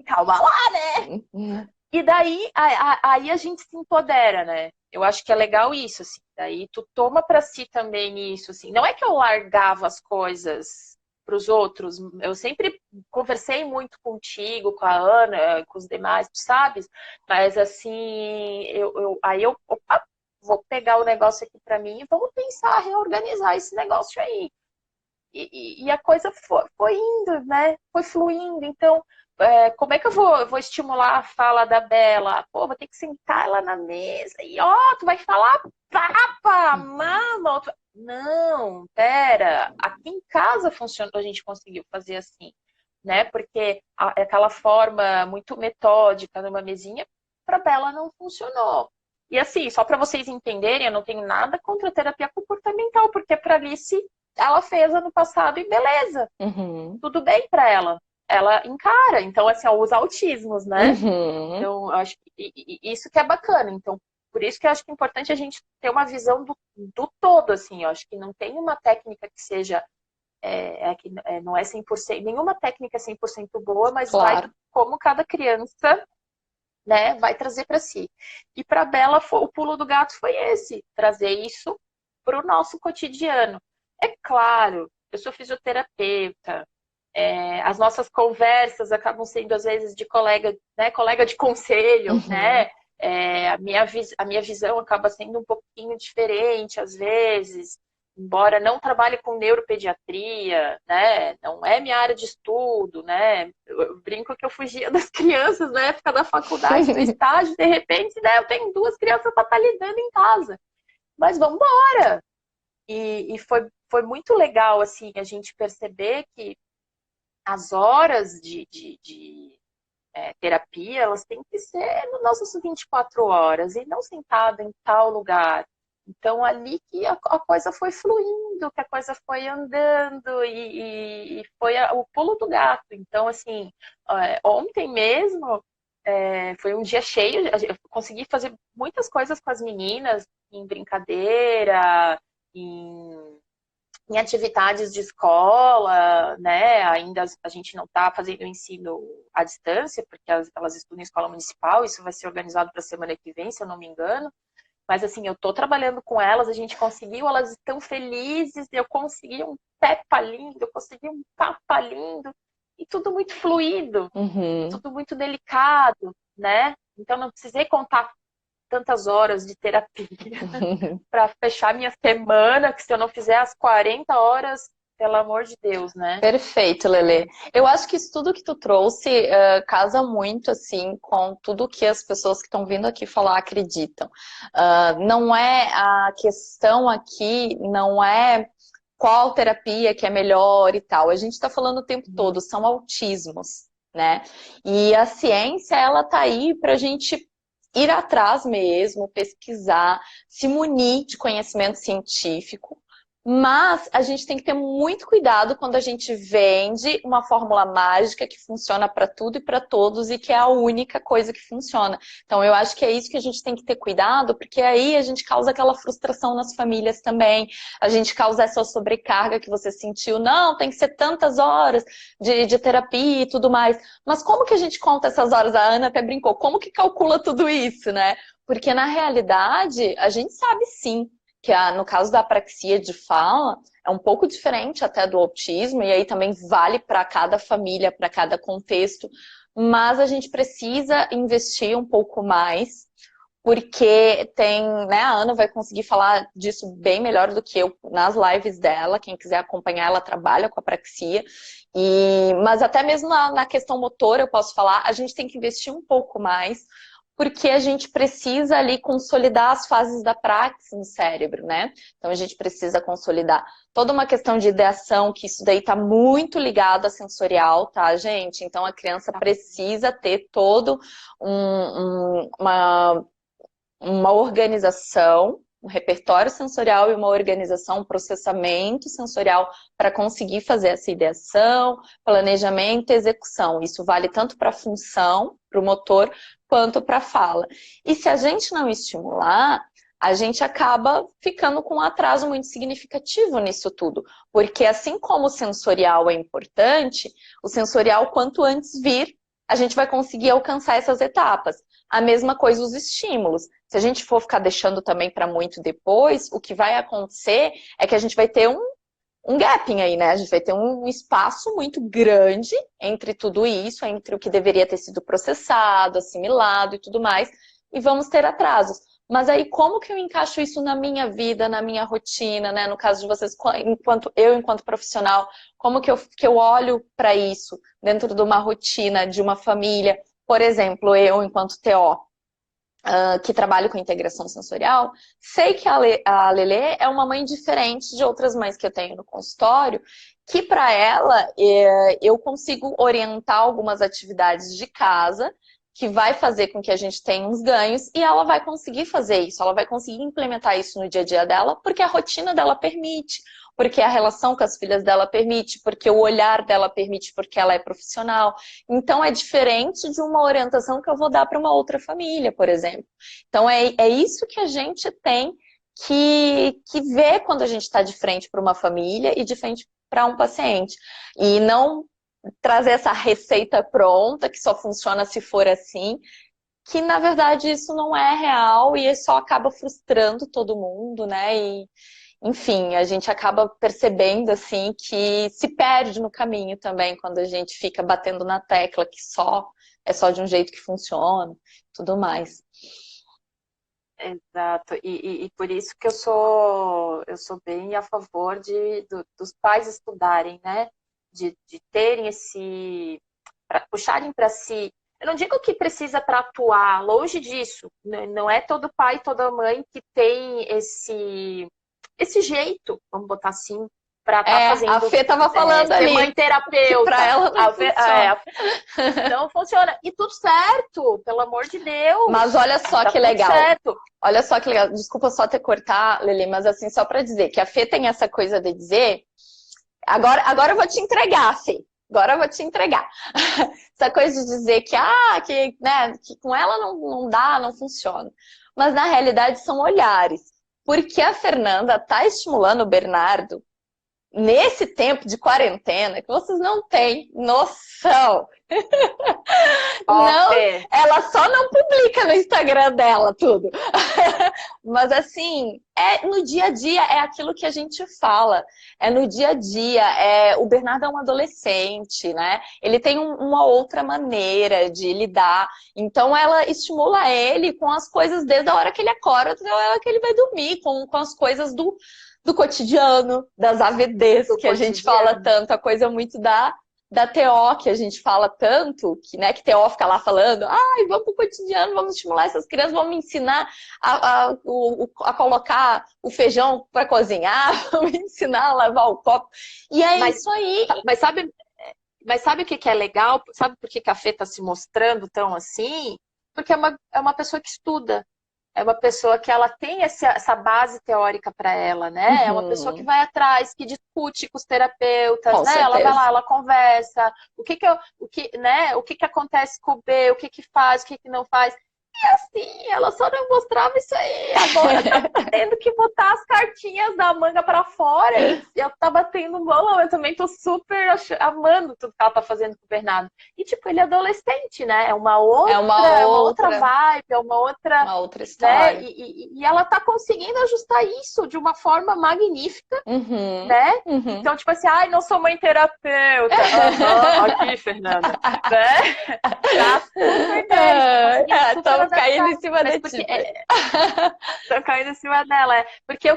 Calma lá, né? E daí, aí a gente se empodera, né? Eu acho que é legal isso, assim. Daí tu toma para si também isso, assim. Não é que eu largava as coisas para os outros. Eu sempre conversei muito contigo, com a Ana, com os demais, tu sabes? Mas assim, opa, vou pegar o negócio aqui para mim e vamos pensar, reorganizar esse negócio aí. E a coisa foi indo, né? Foi fluindo. Então, como é que eu vou estimular a fala da Bela? Pô, vou ter que sentar ela na mesa e, ó, tu vai falar papa, mama. Não, pera. Aqui em casa funcionou, a gente conseguiu fazer assim, né? Porque aquela forma muito metódica numa mesinha, para Bela não funcionou. E assim, só para vocês entenderem, eu não tenho nada contra a terapia comportamental, porque para Alice ela fez ano passado e beleza, tudo bem para ela. Ela encara, então assim, ó, os autismos, né? Então, eu acho que isso que é bacana. Então, por isso que eu acho que é importante a gente ter uma visão do todo, assim. Eu acho que não tem uma técnica que seja, não é 100%, nenhuma técnica é 100% boa, mas claro. vai como cada criança, né, vai trazer para si. E para Bela, o pulo do gato foi esse, trazer isso para o nosso cotidiano. É claro, eu sou fisioterapeuta, as nossas conversas acabam sendo, às vezes, de colega, né, colega de conselho, né? A minha visão acaba sendo um pouquinho diferente, às vezes, embora não trabalhe com neuropediatria, né? Não é minha área de estudo, né? Eu brinco que eu fugia das crianças na época da faculdade, do estágio, de repente, né, eu tenho 2 crianças para estar lidando em casa. Mas vamos embora! E foi muito legal, assim, a gente perceber que as horas de terapia, elas têm que ser nas nossas 24 horas e não sentada em tal lugar. Então, ali que a coisa foi fluindo, que a coisa foi andando e foi o pulo do gato. Então, assim, ontem mesmo foi um dia cheio, eu consegui fazer muitas coisas com as meninas, em brincadeira, em atividades de escola, né? Ainda a gente não está fazendo o ensino à distância, porque elas estudam em escola municipal, isso vai ser organizado para a semana que vem, se eu não me engano. Mas assim, eu estou trabalhando com elas, a gente conseguiu, elas estão felizes, eu consegui um tepa lindo, eu consegui um tapa lindo, e tudo muito fluido, tudo muito delicado, né? Então não precisei contar tantas horas de terapia para fechar minha semana, que se eu não fizer as 40 horas, pelo amor de Deus, né? Perfeito, Lelê. Eu acho que isso tudo que tu trouxe casa muito, assim, com tudo que as pessoas que estão vindo aqui falar acreditam. Não é a questão aqui, não é qual terapia que é melhor e tal. A gente está falando o tempo todo, são autismos, né? E a ciência, ela tá aí para a gente ir atrás mesmo, pesquisar, se munir de conhecimento científico. Mas a gente tem que ter muito cuidado quando a gente vende uma fórmula mágica que funciona para tudo e para todos e que é a única coisa que funciona. Então eu acho que é isso que a gente tem que ter cuidado, porque aí a gente causa aquela frustração nas famílias também, a gente causa essa sobrecarga que você sentiu, não, tem que ser tantas horas de terapia e tudo mais. Mas como que a gente conta essas horas? A Ana até brincou, como que calcula tudo isso, né? Porque na realidade a gente sabe sim que no caso da apraxia de fala, é um pouco diferente até do autismo, e aí também vale para cada família, para cada contexto, mas a gente precisa investir um pouco mais, porque tem, né, a Ana vai conseguir falar disso bem melhor do que eu nas lives dela, quem quiser acompanhar, ela trabalha com apraxia, mas até mesmo na questão motora, eu posso falar, a gente tem que investir um pouco mais, porque a gente precisa ali consolidar as fases da praxis no cérebro, né? Então a gente precisa consolidar toda uma questão de ideação, que isso daí tá muito ligado à sensorial, tá, gente? Então a criança precisa ter todo uma organização, um repertório sensorial e uma organização, um processamento sensorial para conseguir fazer essa ideação, planejamento e execução. Isso vale tanto para a função, para o motor, quanto para a fala. E se a gente não estimular, a gente acaba ficando com um atraso muito significativo nisso tudo. Porque assim como o sensorial é importante, o sensorial, quanto antes vir, a gente vai conseguir alcançar essas etapas. A mesma coisa os estímulos. Se a gente for ficar deixando também para muito depois, o que vai acontecer é que a gente vai ter um gapping aí, né? A gente vai ter um espaço muito grande entre tudo isso, entre o que deveria ter sido processado, assimilado e tudo mais, e vamos ter atrasos. Mas aí, como que eu encaixo isso na minha vida, na minha rotina, né? No caso de vocês, enquanto profissional, como que eu olho para isso dentro de uma rotina, de uma família? Por exemplo, eu, enquanto TO, que trabalho com integração sensorial, sei que a Lelê é uma mãe diferente de outras mães que eu tenho no consultório, que para ela eu consigo orientar algumas atividades de casa, que vai fazer com que a gente tenha uns ganhos, e ela vai conseguir fazer isso, ela vai conseguir implementar isso no dia a dia dela, porque a rotina dela permite, porque a relação com as filhas dela permite, porque o olhar dela permite, porque ela é profissional. Então é diferente de uma orientação que eu vou dar para uma outra família, por exemplo. Então é isso que a gente tem que ver quando a gente está de frente para uma família e de frente para um paciente. E não trazer essa receita pronta, que só funciona se for assim, que na verdade isso não é real e só acaba frustrando todo mundo, né? E, enfim, a gente acaba percebendo assim que se perde no caminho também quando a gente fica batendo na tecla que é só de um jeito que funciona, tudo mais. Exato, e por isso que eu sou bem a favor dos pais estudarem, né? De terem puxarem para si. Eu não digo que precisa para atuar, longe disso. Não é todo pai, toda mãe que tem esse jeito, vamos botar assim, para estar fazendo. A Fê tava falando ser ali. Mãe terapeuta. Para ela não funciona. Não funciona. E tudo certo, pelo amor de Deus. Mas olha só que legal. Certo. Olha só que legal. Desculpa só te cortar, Lili, mas assim, só para dizer que a Fê tem essa coisa de dizer. Agora eu vou te entregar, Fê. Agora eu vou te entregar. Essa coisa de dizer que com ela não dá, não funciona. Mas na realidade são olhares. Porque a Fernanda está estimulando o Bernardo nesse tempo de quarentena que vocês não têm noção. Não, ela só não publica no Instagram dela tudo. Mas assim, no dia a dia é aquilo que a gente fala. É no dia a dia. O Bernardo é um adolescente, né? Ele tem uma outra maneira de lidar. Então ela estimula ele com as coisas desde a hora que ele acorda até a hora que ele vai dormir, com as coisas do cotidiano, das AVDs, que a gente fala tanto, a coisa muito da TO, que a gente fala tanto, que TO fica lá falando, vamos pro cotidiano, vamos estimular essas crianças, vamos ensinar a colocar o feijão para cozinhar, vamos ensinar a lavar o copo. E é isso aí. Mas sabe o que é legal? Sabe por que a Fê está se mostrando tão assim? Porque é uma pessoa que estuda. É uma pessoa que ela tem essa base teórica para ela, né? Uhum. É uma pessoa que vai atrás, que discute com os terapeutas, com né? certeza. Ela vai lá, ela conversa. O que acontece com o B, o que faz, o que não faz. E assim, ela só não mostrava isso aí. Agora tá tendo que botar as cartinhas da manga pra fora. E eu tava tendo um bolão, eu também tô super amando tudo que ela tá fazendo com o Bernardo. E tipo, ele é adolescente, né? É uma outra vibe, é uma outra história. Né? E ela tá conseguindo ajustar isso de uma forma magnífica, né? Uhum. Então, tipo assim, não sou mãe terapeuta. Aqui, Fernanda. Né? Tá super bem. Estamos caindo em cima da ti. Estão caindo em cima dela. Porque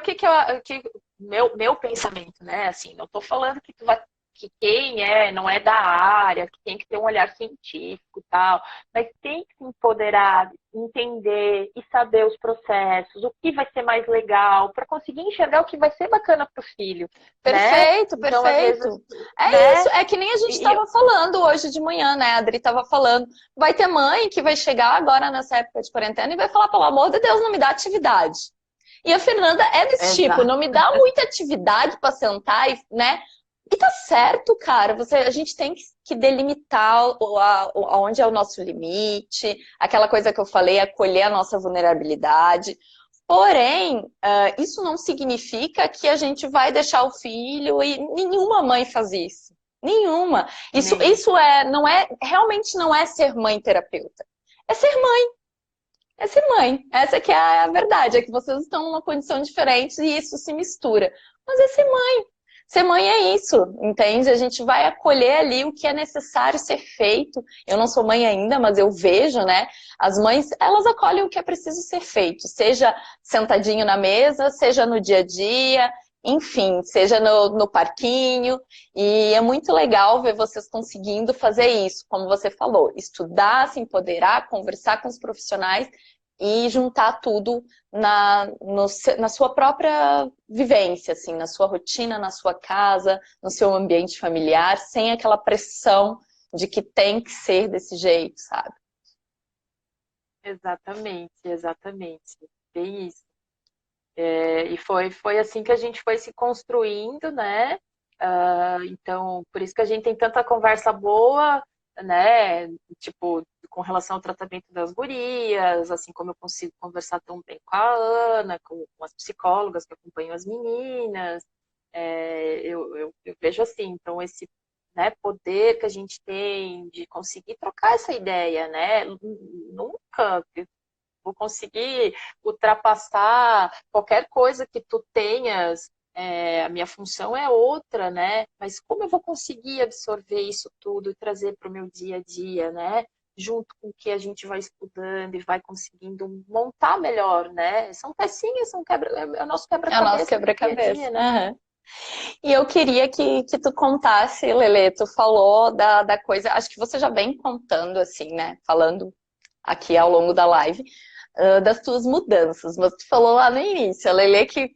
meu pensamento, né? Assim, não tô falando que que quem não é da área, que tem que ter um olhar científico e tal, mas tem que se empoderar, entender e saber os processos, o que vai ser mais legal, para conseguir enxergar o que vai ser bacana para o filho. Perfeito, né? Então, perfeito. Vezes, isso, é que nem a gente estava falando hoje de manhã, né? A Adri estava falando, vai ter mãe que vai chegar agora nessa época de quarentena e vai falar, pelo amor de Deus, não me dá atividade. E a Fernanda é desse tipo, não me dá muita atividade para sentar, né? E tá certo, cara. A gente tem que delimitar onde é o nosso limite, aquela coisa que eu falei, acolher a nossa vulnerabilidade. Porém, isso não significa que a gente vai deixar o filho e nenhuma mãe faz isso. Nenhuma. Isso realmente não é ser mãe terapeuta. É ser mãe. É ser mãe. Essa que é a verdade. É que vocês estão numa condição diferente e isso se mistura. Mas é ser mãe. Ser mãe é isso, entende? A gente vai acolher ali o que é necessário ser feito. Eu não sou mãe ainda, mas eu vejo, né? As mães, elas acolhem o que é preciso ser feito. Seja sentadinho na mesa, seja no dia a dia, enfim, seja no parquinho. E é muito legal ver vocês conseguindo fazer isso, como você falou. Estudar, se empoderar, conversar com os profissionais e juntar tudo na sua própria vivência, assim, na sua rotina, na sua casa, no seu ambiente familiar, sem aquela pressão de que tem que ser desse jeito, sabe? Exatamente. Bem isso. E foi assim que a gente foi se construindo, né? Então, por isso que a gente tem tanta conversa boa, né? Tipo, com relação ao tratamento das gurias, assim como eu consigo conversar tão bem com a Ana, com as psicólogas que acompanham as meninas. Eu vejo assim, então esse, né, poder que a gente tem de conseguir trocar essa ideia, né? Nunca vou conseguir ultrapassar qualquer coisa que tu tenhas. A minha função é outra, né? Mas como eu vou conseguir absorver isso tudo e trazer para o meu dia a dia, né? Junto com o que a gente vai estudando e vai conseguindo montar melhor, né? São pecinhas, é o nosso quebra-cabeça. É o nosso quebra-cabeça, né? E eu queria que tu contasse, Lelê, tu falou da coisa, acho que você já vem contando assim, né? Falando aqui ao longo da live, das tuas mudanças, mas tu falou lá no início, a Lelê que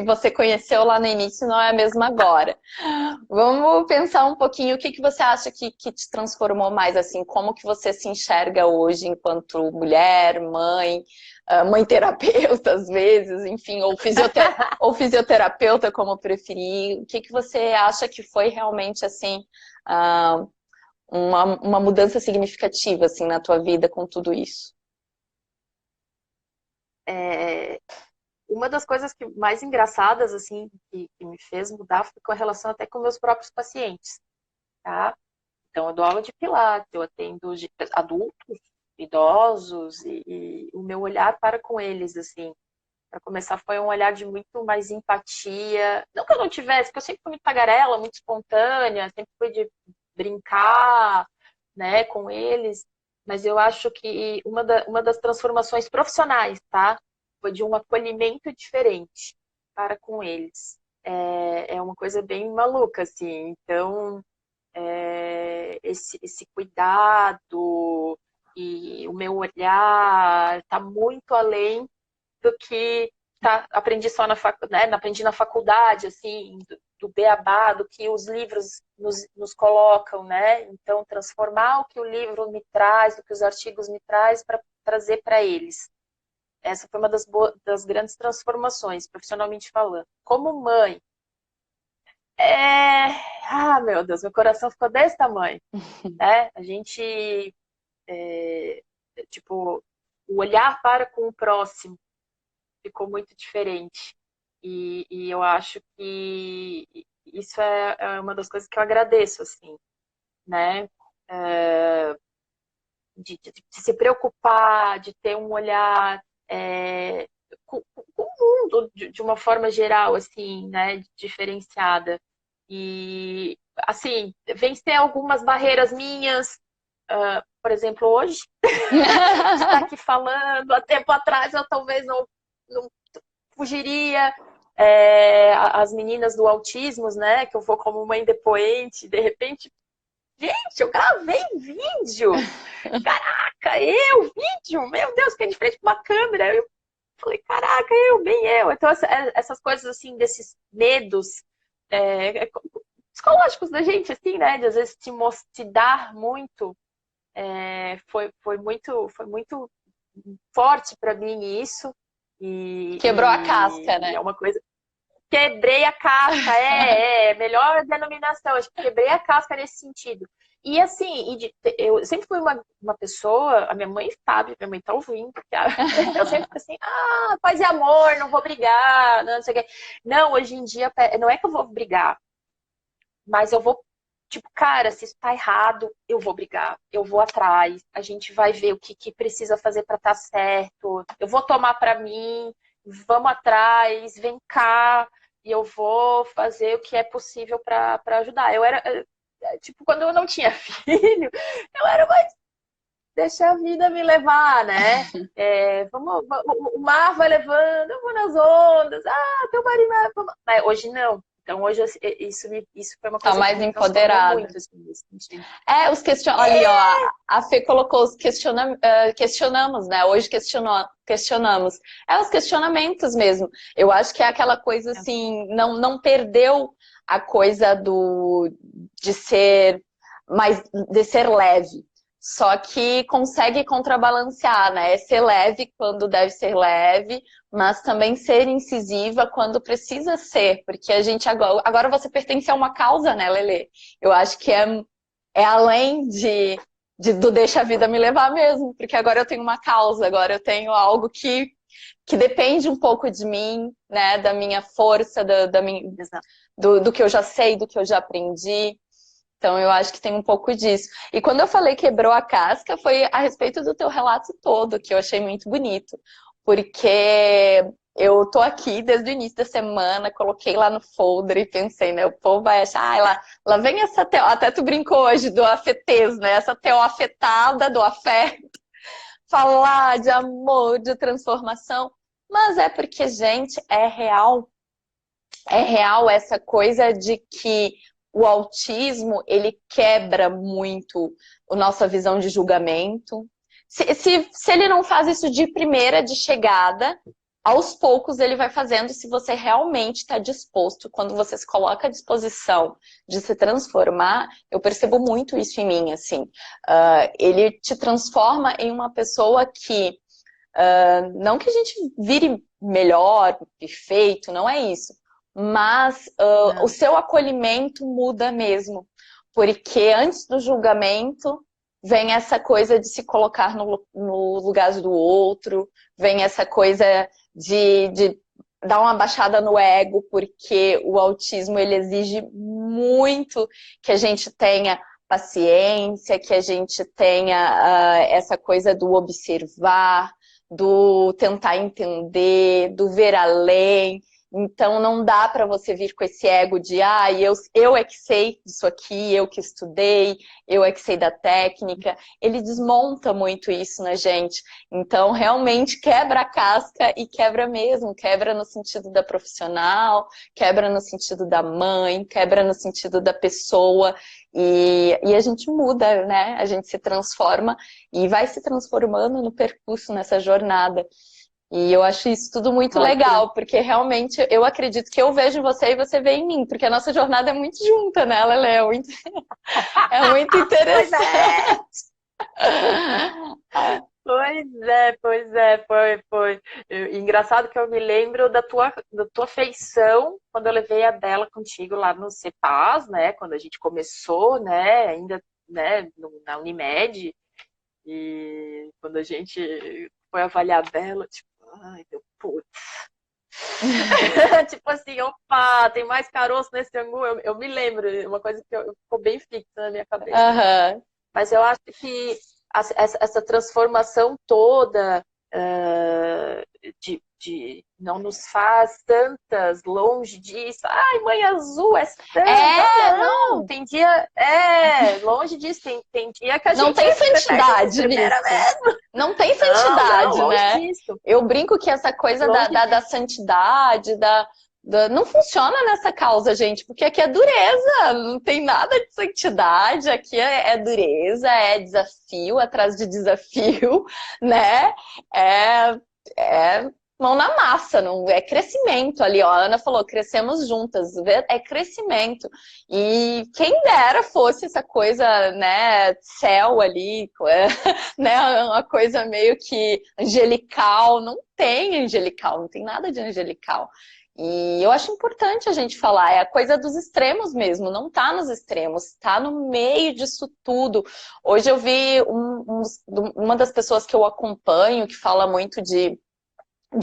você conheceu lá no início não é a mesma agora. Vamos pensar um pouquinho o que você acha que te transformou mais, assim, como que você se enxerga hoje enquanto mulher, mãe terapeuta às vezes, enfim, ou fisioterapeuta, como preferir. O que você acha que foi realmente, assim, uma mudança significativa, assim, na tua vida com tudo isso? Uma das coisas mais engraçadas, assim, que me fez mudar foi com a relação até com meus próprios pacientes, tá? Então, eu dou aula de pilates, eu atendo adultos, idosos, e o meu olhar para com eles, assim, para começar, foi um olhar de muito mais empatia. Não que eu não tivesse, porque eu sempre fui muito tagarela, muito espontânea, sempre fui de brincar, né, com eles, mas eu acho que uma das transformações profissionais, tá? Foi de um acolhimento diferente para com eles. É uma coisa bem maluca, assim. Então, esse cuidado e o meu olhar está muito além do que aprendi só na faculdade, né? Aprendi na faculdade, assim, do beabá, do que os livros nos colocam, né? Então, transformar o que o livro me traz, o que os artigos me traz, para trazer para eles. Essa foi uma das grandes transformações, profissionalmente falando. Como mãe, meu Deus, meu coração ficou desse tamanho, né? A gente, tipo, o olhar para com o próximo ficou muito diferente. E eu acho que isso é uma das coisas que eu agradeço, assim, né? De se preocupar, de ter um olhar com o mundo de uma forma geral, assim, né? Diferenciada. E, assim, vencer algumas barreiras minhas, por exemplo, hoje, estar aqui falando, há tempo atrás eu talvez não fugiria. As meninas do autismo, né, que eu vou como mãe depoente, de repente, gente, eu gravei vídeo, caraca, vídeo, meu Deus, fiquei de frente com uma câmera, eu falei, caraca, bem eu. Então, essas coisas, assim, desses medos psicológicos da gente, assim, né, de às vezes te dar muito, foi muito forte para mim isso. Quebrou a casca, né? É uma coisa. Quebrei a casca, melhor denominação, acho que quebrei a casca nesse sentido. E assim, eu sempre fui uma pessoa, a minha mãe sabe, minha mãe tá ouvindo, eu sempre fui assim, paz e amor, não vou brigar, não sei o quê. Não, hoje em dia, não é que eu vou brigar, mas eu vou, tipo, cara, se isso tá errado, eu vou brigar, eu vou atrás, a gente vai ver o que precisa fazer para estar certo, eu vou tomar para mim, vamos atrás, vem cá, e eu vou fazer o que é possível para ajudar. Eu era, tipo, quando eu não tinha filho, eu era mais, deixa a vida me levar, né? O mar vai levando, eu vou nas ondas, teu marido vai... Mas hoje não. Então, hoje, isso foi uma Tá coisa mais que me transformou empoderada. muito. Assim, nesse sentido. Os questionamentos. Ali, ó, a Fê colocou os questionamos, né? Hoje questionamos. Os questionamentos mesmo. Eu acho que é aquela coisa assim, não perdeu a coisa de ser leve. Só que consegue contrabalancear, né? Ser leve quando deve ser leve, mas também ser incisiva quando precisa ser, porque a gente agora você pertence a uma causa, né, Lelê? Eu acho que é além do deixa a vida me levar mesmo, porque agora eu tenho uma causa, agora eu tenho algo que depende um pouco de mim, né, da minha força, do que eu já sei, do que eu já aprendi. Então, eu acho que tem um pouco disso. E quando eu falei quebrou a casca, foi a respeito do teu relato todo, que eu achei muito bonito. Porque eu tô aqui desde o início da semana, coloquei lá no folder e pensei, né? O povo vai achar, lá vem essa Theo. Até tu brincou hoje do afetez, né? Essa Theo afetada do afeto. Falar de amor, de transformação. Mas é porque, gente, é real. É real essa coisa de que o autismo, ele quebra muito a nossa visão de julgamento. Se ele não faz isso de primeira, de chegada, aos poucos ele vai fazendo se você realmente está disposto. Quando você se coloca à disposição de se transformar, eu percebo muito isso em mim, assim. Ele te transforma em uma pessoa que, não que a gente vire melhor, perfeito, não é isso. Mas o seu acolhimento muda mesmo. porque antes do julgamento vem essa coisa de se colocar no lugar do outro, vem essa coisa de dar uma baixada no ego, porque o autismo ele exige muito que a gente tenha paciência, que a gente tenha essa coisa do observar, do tentar entender, do ver além. Então não dá para você vir com esse ego de eu é que sei disso aqui, eu que estudei, eu é que sei da técnica. Ele desmonta muito isso na gente. Então realmente quebra a casca e quebra mesmo, quebra no sentido da profissional, quebra no sentido da mãe, quebra no sentido da pessoa e a gente muda, né? A gente se transforma e vai se transformando no percurso, nessa jornada. E eu acho isso tudo muito legal, porque realmente eu acredito que eu vejo você e você vê em mim, porque a nossa jornada é muito junta, né, Lelê? É muito interessante. Foi. Engraçado que eu me lembro da tua feição quando eu levei a Bela contigo lá no CEPAS, né? Quando a gente começou, né? Ainda, né? Na Unimed. E quando a gente foi avaliar a Bela, tipo, ai, meu putz. Tipo assim, opa, tem mais caroço nesse angu. Eu me lembro, uma coisa que ficou bem fixa na minha cabeça. Uhum. Mas eu acho que essa transformação toda de não nos faz tantas longe disso. Ai, mãe azul é santa. Não, tem dia. Longe disso. Tem dia que a não gente tem santidade nisso. Mesmo. Não tem santidade, não, né? Disso. Eu brinco que essa coisa da santidade, não funciona nessa causa, gente, porque aqui é dureza, não tem nada de santidade, aqui é dureza, é desafio atrás de desafio, né? É mão na massa, não é crescimento ali, ó. A Ana falou, crescemos juntas, é crescimento. E quem dera fosse essa coisa, né, céu ali, né, uma coisa meio que angelical, não tem angelical, não tem nada de angelical. E eu acho importante a gente falar, é a coisa dos extremos mesmo, não tá nos extremos, tá no meio disso tudo. Hoje eu vi uma das pessoas que eu acompanho, que fala muito de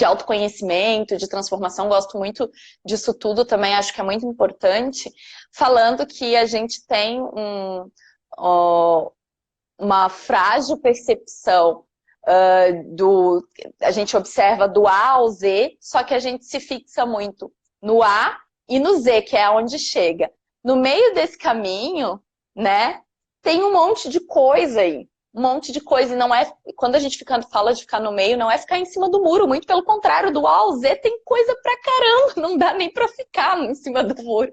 autoconhecimento, de transformação, gosto muito disso tudo também, acho que é muito importante, falando que a gente tem uma frágil percepção a gente observa do A ao Z, só que a gente se fixa muito no A e no Z, que é onde chega. No meio desse caminho, né, tem um monte de coisa aí. Um monte de coisa, e não é, quando a gente fala de ficar no meio, não é ficar em cima do muro, muito pelo contrário, do A ao Z tem coisa pra caramba, não dá nem pra ficar em cima do muro.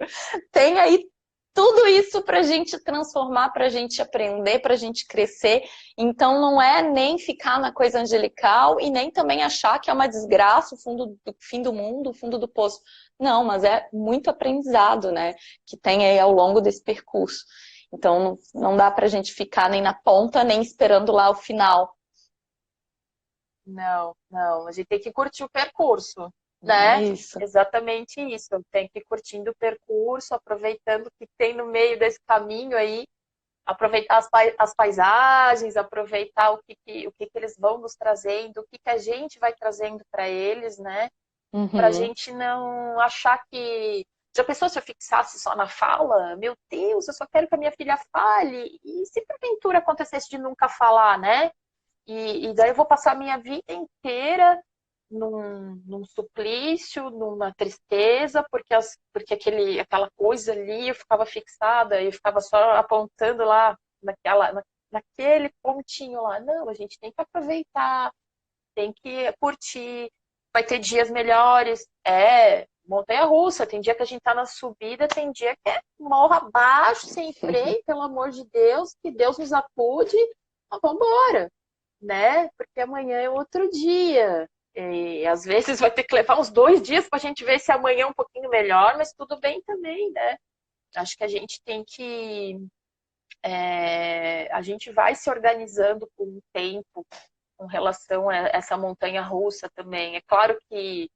Tem aí tudo isso pra gente transformar, pra gente aprender, pra gente crescer. Então não é nem ficar na coisa angelical e nem também achar que é uma desgraça, o fim do mundo, o fundo do poço. Não, mas é muito aprendizado, né, que tem aí ao longo desse percurso. Então, não dá pra gente ficar nem na ponta, nem esperando lá o final. Não. A gente tem que curtir o percurso, né? Isso. Exatamente isso. Tem que ir curtindo o percurso, aproveitando o que tem no meio desse caminho aí, aproveitar as paisagens, aproveitar o que eles vão nos trazendo, o que a gente vai trazendo para eles, né? Para a gente não achar que... Já pensou se eu fixasse só na fala? Meu Deus, eu só quero que a minha filha fale. E se porventura acontecesse de nunca falar, né? E daí eu vou passar a minha vida inteira num suplício, numa tristeza, porque aquela coisa ali eu ficava fixada, eu ficava só apontando lá naquele pontinho lá. Não, a gente tem que aproveitar, tem que curtir, vai ter dias melhores. Montanha-russa, tem dia que a gente tá na subida, tem dia que é morro abaixo, sem freio, pelo amor de Deus, que Deus nos acude, mas vamos embora, né? Porque amanhã é outro dia. E às vezes vai ter que levar uns 2 dias para a gente ver se amanhã é um pouquinho melhor, mas tudo bem também, né? Acho que a gente tem que. A gente vai se organizando com o tempo com relação a essa montanha russa também. É claro que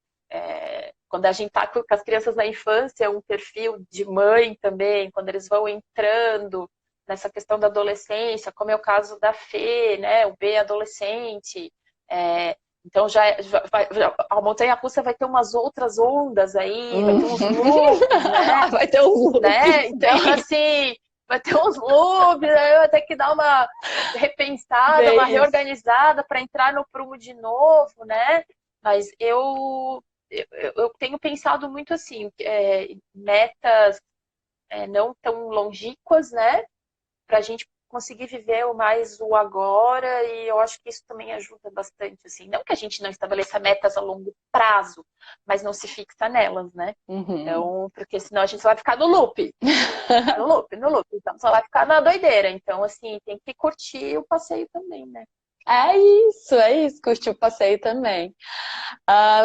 quando a gente está com as crianças na infância, um perfil de mãe também, quando eles vão entrando nessa questão da adolescência, como é o caso da Fê, né? O B é adolescente. Então a montanha-russa vai ter umas outras ondas aí, vai ter uns loops, né? Vai ter uns loops, né? Então, assim, vai ter uns loops, aí vai ter que dar uma repensada, uma reorganizada para entrar no prumo de novo, né? Mas eu tenho pensado muito assim, metas não tão longínquas, né? Para a gente conseguir viver mais o agora, e eu acho que isso também ajuda bastante, assim. Não que a gente não estabeleça metas a longo prazo, mas não se fixa nelas, né? Então, porque senão a gente só vai ficar no loop. No loop, no loop. Então, só vai ficar na doideira. Então, assim, tem que curtir o passeio também, né? É isso, curtir o passeio também.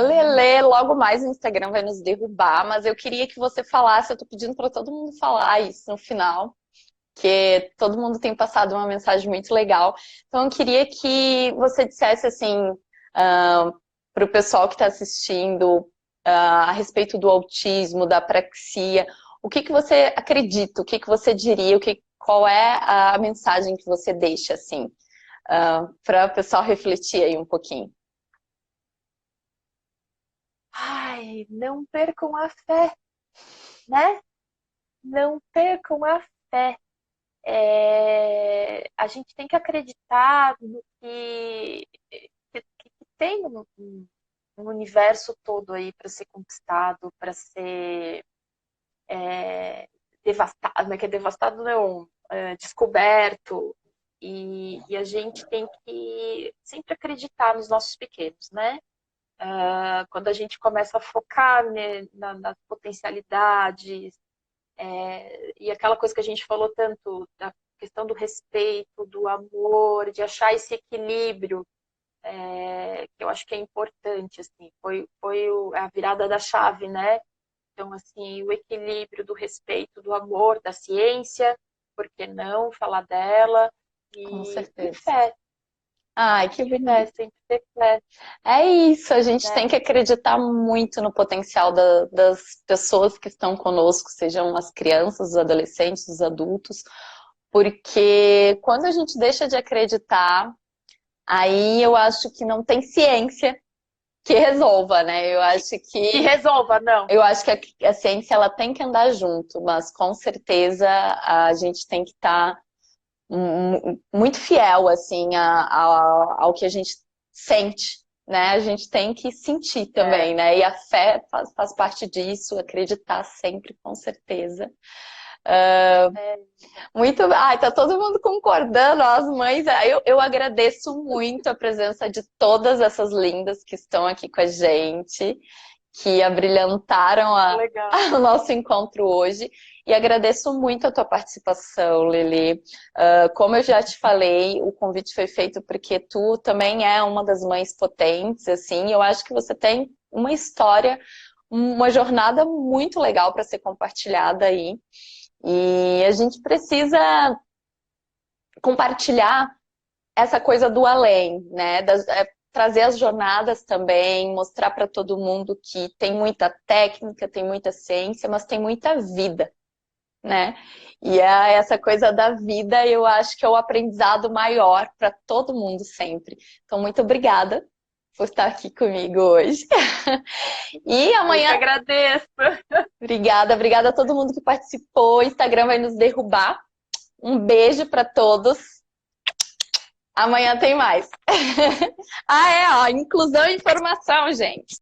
Lelê, logo mais o Instagram vai nos derrubar, mas eu queria que você falasse, eu tô pedindo para todo mundo falar isso no final, porque todo mundo tem passado uma mensagem muito legal. Então eu queria que você dissesse assim, para o pessoal que está assistindo, a respeito do autismo, da apraxia, o que que você acredita, o que que você diria, qual é a mensagem que você deixa, assim, para o pessoal refletir aí um pouquinho? Ai, não percam a fé, né? Não percam a fé. A gente tem que acreditar no que tem um universo todo aí para ser conquistado, para ser devastado, não é que é devastado, não, descoberto. E a gente tem que sempre acreditar nos nossos pequenos, né? Quando a gente começa a focar, né, nas potencialidades, e aquela coisa que a gente falou tanto, da questão do respeito, do amor, de achar esse equilíbrio, que eu acho que é importante, assim, foi a virada da chave, né? Então, assim, o equilíbrio do respeito, do amor, da ciência, por que não falar dela? Com E certeza. fé. Ai, que bonito. Fé, sempre ter fé. É isso, a gente tem Né? que acreditar muito no potencial das pessoas que estão conosco, sejam as crianças, os adolescentes, os adultos, porque quando a gente deixa de acreditar, aí eu acho que não tem ciência que resolva, né? Eu acho Que que resolva, não. eu acho que a ciência ela tem que andar junto, mas com certeza a gente tem que estar muito fiel assim ao que a gente sente, né? A gente tem que sentir também, né? E a fé faz parte disso, acreditar sempre, com certeza. Muito, tá todo mundo concordando, ó, as mães. Eu agradeço muito a presença de todas essas lindas que estão aqui com a gente, que abrilhantaram o nosso encontro hoje. E agradeço muito a tua participação, Lili. Como eu já te falei, o convite foi feito porque tu também é uma das mães potentes, assim. Eu acho que você tem uma história, uma jornada muito legal para ser compartilhada aí. E a gente precisa compartilhar essa coisa do além, né? Trazer as jornadas também, mostrar para todo mundo que tem muita técnica, tem muita ciência, mas tem muita vida, né? E essa coisa da vida, eu acho que é o aprendizado maior para todo mundo sempre. Então, muito obrigada por estar aqui comigo hoje. E amanhã... Eu que agradeço. Obrigada a todo mundo que participou. O Instagram vai nos derrubar. Um beijo para todos. Amanhã tem mais. Inclusão e informação, gente.